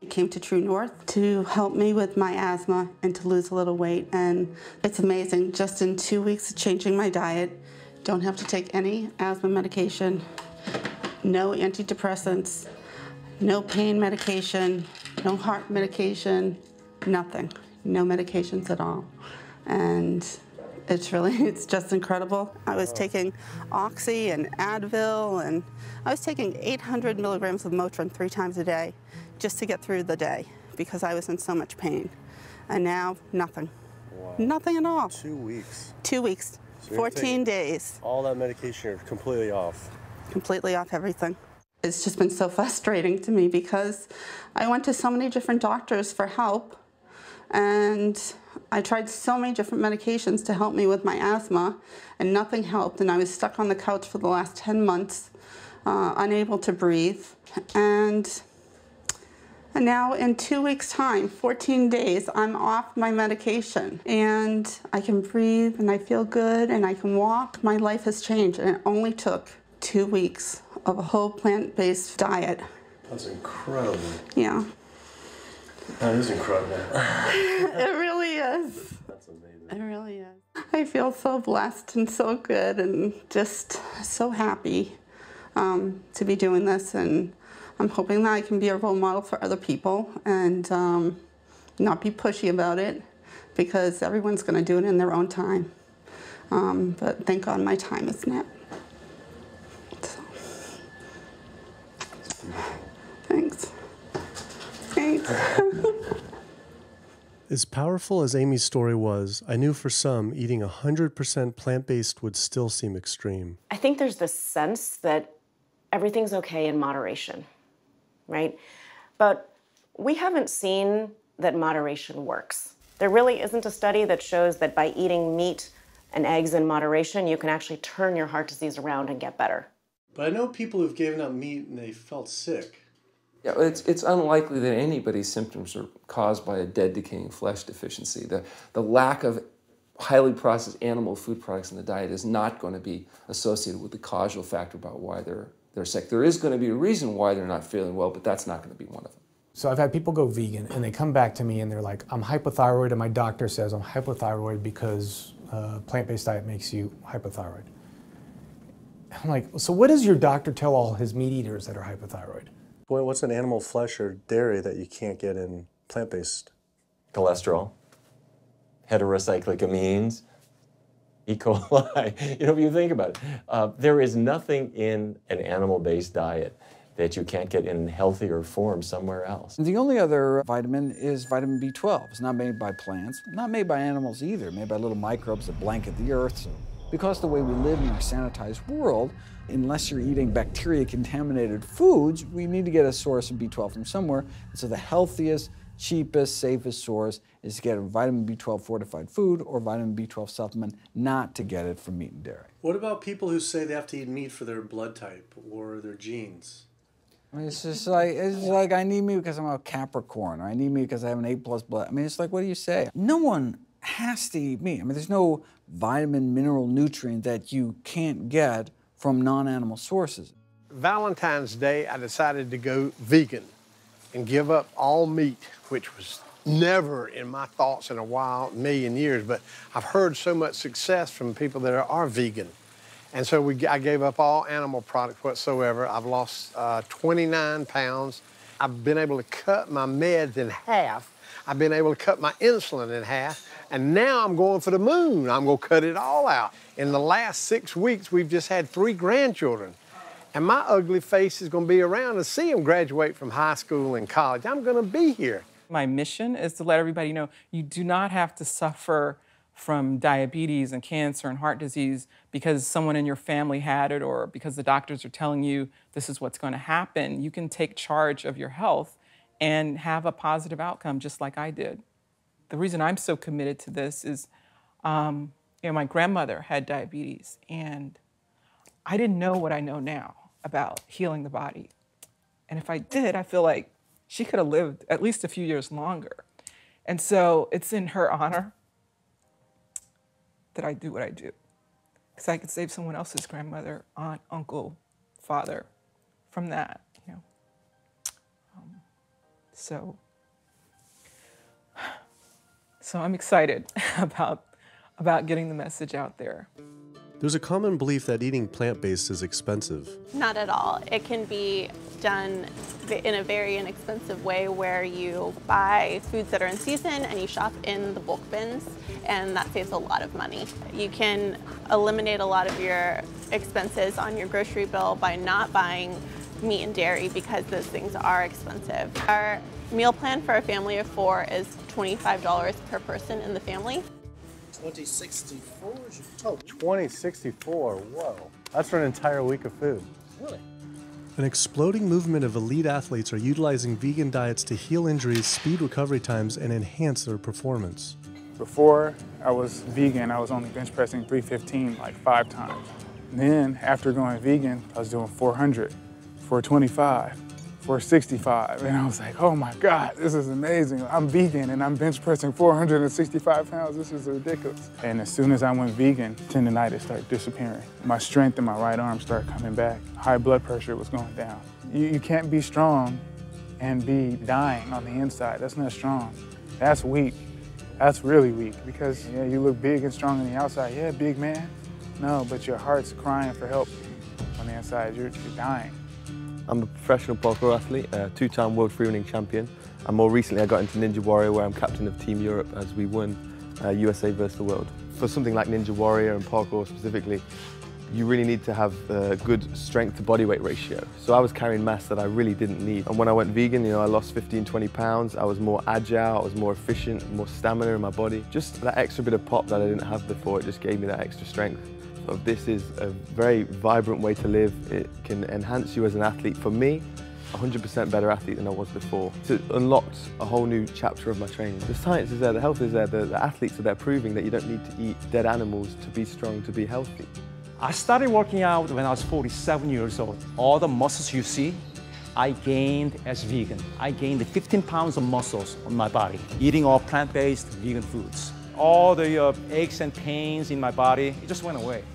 I came to True North to help me with my asthma and to lose a little weight, and it's amazing. Just in 2 weeks of changing my diet, don't have to take any asthma medication, no antidepressants, no pain medication, no heart medication, nothing, no medications at all. And it's just incredible. I was taking Oxy and Advil, and I was taking 800 milligrams of Motrin 3 times a day just to get through the day because I was in so much pain. And now, nothing. Wow. Nothing at all. 2 weeks. 2 weeks, So 14 days. All that medication, you're completely off. Completely off everything. It's just been so frustrating to me because I went to so many different doctors for help, and I tried so many different medications to help me with my asthma, and nothing helped, and I was stuck on the couch for the last 10 months, unable to breathe. And now in 2 weeks' time, 14 days, I'm off my medication, and I can breathe, and I feel good, and I can walk. My life has changed, and it only took 2 weeks of a whole plant-based diet. That's incredible. Yeah. That is incredible. It really is. That's amazing. It really is. I feel so blessed and so good and just so happy to be doing this, and I'm hoping that I can be a role model for other people and not be pushy about it, because everyone's going to do it in their own time. But thank God my time is now. So. Thanks. Thanks. As powerful as Amy's story was, I knew for some, eating 100% plant-based would still seem extreme. I think there's this sense that everything's okay in moderation, right? But we haven't seen that moderation works. There really isn't a study that shows that by eating meat and eggs in moderation, you can actually turn your heart disease around and get better. But I know people who've given up meat and they felt sick. Yeah, it's unlikely that anybody's symptoms are caused by a dead, decaying flesh deficiency. The lack of highly processed animal food products in the diet is not going to be associated with the causal factor about why they're sick. There is going to be a reason why they're not feeling well, but that's not going to be one of them. So I've had people go vegan and they come back to me and they're like, I'm hypothyroid and my doctor says I'm hypothyroid because plant-based diet makes you hypothyroid. I'm like, so what does your doctor tell all his meat eaters that are hypothyroid? Boy, what's an animal flesh or dairy that you can't get in plant-based? Cholesterol, heterocyclic amines, E. coli. You know, if you think about it, there is nothing in an animal-based diet that you can't get in healthier form somewhere else. The only other vitamin is vitamin B12. It's not made by plants, not made by animals either, made by little microbes that blanket the earth. So because the way we live in our sanitized world, unless you're eating bacteria-contaminated foods, we need to get a source of B12 from somewhere. And so the healthiest, cheapest, safest source is to get a vitamin B12 fortified food or vitamin B12 supplement, not to get it from meat and dairy. What about people who say they have to eat meat for their blood type or their genes? I mean, it's like I need meat because I'm a Capricorn, or I need meat because I have an A+ blood. I mean, it's like, what do you say? No one has to eat meat. I mean, there's no vitamin, mineral, nutrient that you can't get from non-animal sources. Valentine's Day, I decided to go vegan and give up all meat, which was never in my thoughts in a million years, but I've heard so much success from people that are vegan. And so I gave up all animal products whatsoever. I've lost 29 pounds. I've been able to cut my meds in half. I've been able to cut my insulin in half. And now I'm going for the moon. I'm going to cut it all out. In the last 6 weeks, we've just had 3 grandchildren. And my ugly face is going to be around to see them graduate from high school and college. I'm going to be here. My mission is to let everybody know you do not have to suffer from diabetes and cancer and heart disease because someone in your family had it or because the doctors are telling you this is what's going to happen. You can take charge of your health and have a positive outcome just like I did. The reason I'm so committed to this is, my grandmother had diabetes and I didn't know what I know now about healing the body. And if I did, I feel like she could have lived at least a few years longer. And so it's in her honor that I do what I do. Because I could save someone else's grandmother, aunt, uncle, father from that, So I'm excited about getting the message out there. There's a common belief that eating plant-based is expensive. Not at all. It can be done in a very inexpensive way where you buy foods that are in season and you shop in the bulk bins, and that saves a lot of money. You can eliminate a lot of your expenses on your grocery bill by not buying meat and dairy because those things are expensive. Our meal plan for a family of 4 is $25 per person in the family. 2064 is your total. 2064, whoa. That's for an entire week of food. Really? An exploding movement of elite athletes are utilizing vegan diets to heal injuries, speed recovery times, and enhance their performance. Before I was vegan, I was only bench pressing 315 like 5 times. Then after going vegan, I was doing 400, 425, 465, and I was like, oh my God, this is amazing. I'm vegan and I'm bench pressing 465 pounds. This is ridiculous. And as soon as I went vegan, tendonitis started disappearing. My strength in my right arm started coming back. High blood pressure was going down. You can't be strong and be dying on the inside. That's not strong. That's weak. That's really weak because yeah, you look big and strong on the outside. Yeah, big man. No, but your heart's crying for help on the inside. You're dying. I'm a professional parkour athlete, a two-time world freerunning champion, and more recently I got into Ninja Warrior, where I'm captain of Team Europe as we won USA versus the world. For something like Ninja Warrior and parkour specifically, you really need to have a good strength to body weight ratio. So I was carrying mass that I really didn't need. And when I went vegan, I lost 15, 20 pounds. I was more agile, I was more efficient, more stamina in my body. Just that extra bit of pop that I didn't have before, it just gave me that extra strength. So this is a very vibrant way to live. It can enhance you as an athlete. For me, 100% better athlete than I was before. It unlocked a whole new chapter of my training. The science is there, the health is there, the athletes are there proving that you don't need to eat dead animals to be strong, to be healthy. I started working out when I was 47 years old. All the muscles you see, I gained as vegan. I gained 15 pounds of muscles on my body, eating all plant-based vegan foods. All the aches and pains in my body, it just went away.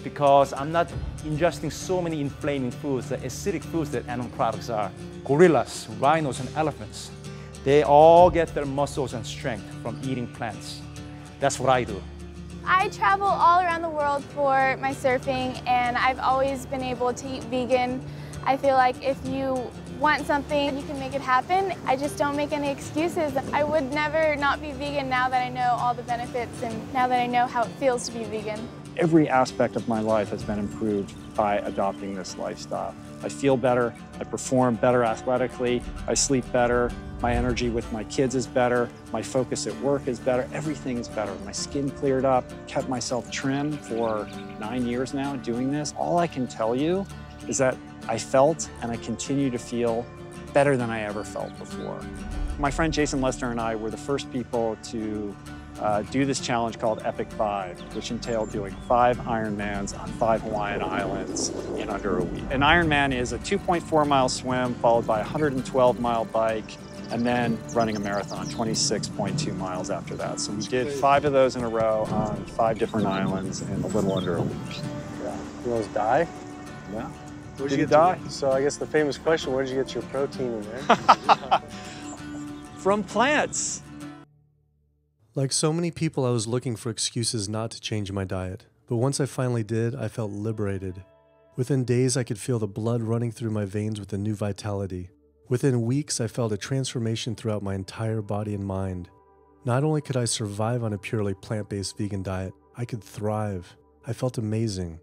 Because I'm not ingesting so many inflaming foods, the acidic foods that animal products are. Gorillas, rhinos, and elephants, they all get their muscles and strength from eating plants. That's what I do. I travel all around the world for my surfing, and I've always been able to eat vegan. I feel like if you want something, you can make it happen. I just don't make any excuses. I would never not be vegan now that I know all the benefits and now that I know how it feels to be vegan. Every aspect of my life has been improved by adopting this lifestyle. I feel better, I perform better athletically, I sleep better, my energy with my kids is better, my focus at work is better, everything is better. My skin cleared up, kept myself trim for 9 years now doing this. All I can tell you is that I felt and I continue to feel better than I ever felt before. My friend Jason Lester and I were the first people to do this challenge called Epic 5, which entailed doing 5 Ironmans on 5 Hawaiian islands in under a week. An Ironman is a 2.4-mile swim followed by a 112-mile bike and then running a marathon, 26.2 miles after that. So we did 5 of those in a row on 5 different islands in a little under a week. Yeah. You almost die? Yeah. Did you die? So I guess the famous question, where did you get your protein in there? From plants. Like so many people, I was looking for excuses not to change my diet. But once I finally did, I felt liberated. Within days, I could feel the blood running through my veins with a new vitality. Within weeks, I felt a transformation throughout my entire body and mind. Not only could I survive on a purely plant-based vegan diet, I could thrive. I felt amazing.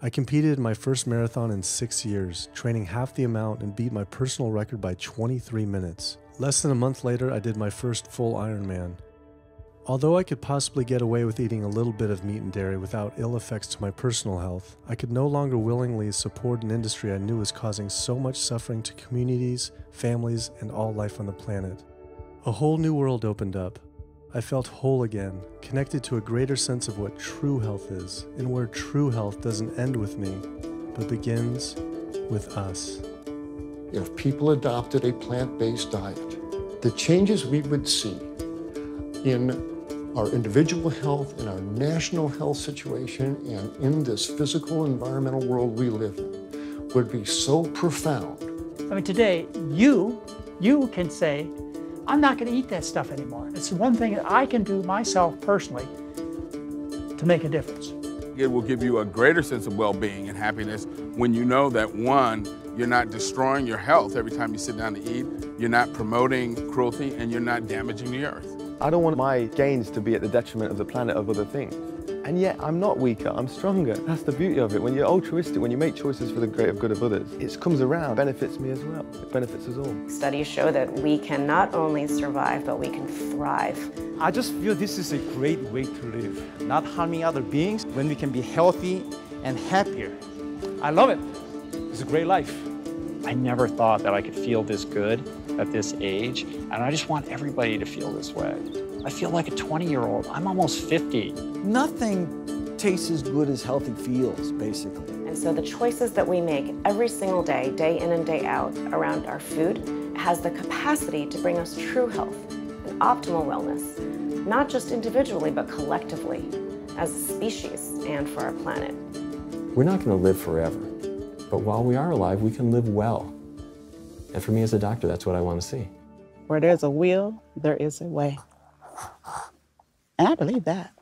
I competed in my first marathon in 6 years, training half the amount and beat my personal record by 23 minutes. Less than a month later, I did my first full Ironman. Although I could possibly get away with eating a little bit of meat and dairy without ill effects to my personal health, I could no longer willingly support an industry I knew was causing so much suffering to communities, families, and all life on the planet. A whole new world opened up. I felt whole again, connected to a greater sense of what true health is, and where true health doesn't end with me, but begins with us. If people adopted a plant-based diet, the changes we would see in our individual health, in our national health situation, and in this physical environmental world we live in would be so profound. I mean, today, you can say, I'm not going to eat that stuff anymore. It's one thing that I can do myself personally to make a difference. It will give you a greater sense of well-being and happiness when you know that, one, you're not destroying your health every time you sit down to eat, you're not promoting cruelty, and you're not damaging the earth. I don't want my gains to be at the detriment of the planet of other things. And yet, I'm not weaker, I'm stronger. That's the beauty of it. When you're altruistic, when you make choices for the greater good of others, it comes around, benefits me as well. It benefits us all. Studies show that we can not only survive, but we can thrive. I just feel this is a great way to live, not harming other beings, when we can be healthy and happier. I love it. It's a great life. I never thought that I could feel this good at this age, and I just want everybody to feel this way. I feel like a 20-year-old. I'm almost 50. Nothing tastes as good as healthy feels, basically. And so the choices that we make every single day, day in and day out, around our food, has the capacity to bring us true health and optimal wellness, not just individually, but collectively, as a species and for our planet. We're not going to live forever, but while we are alive, we can live well. And for me as a doctor, that's what I want to see. Where there's a will, there is a way. And I believe that.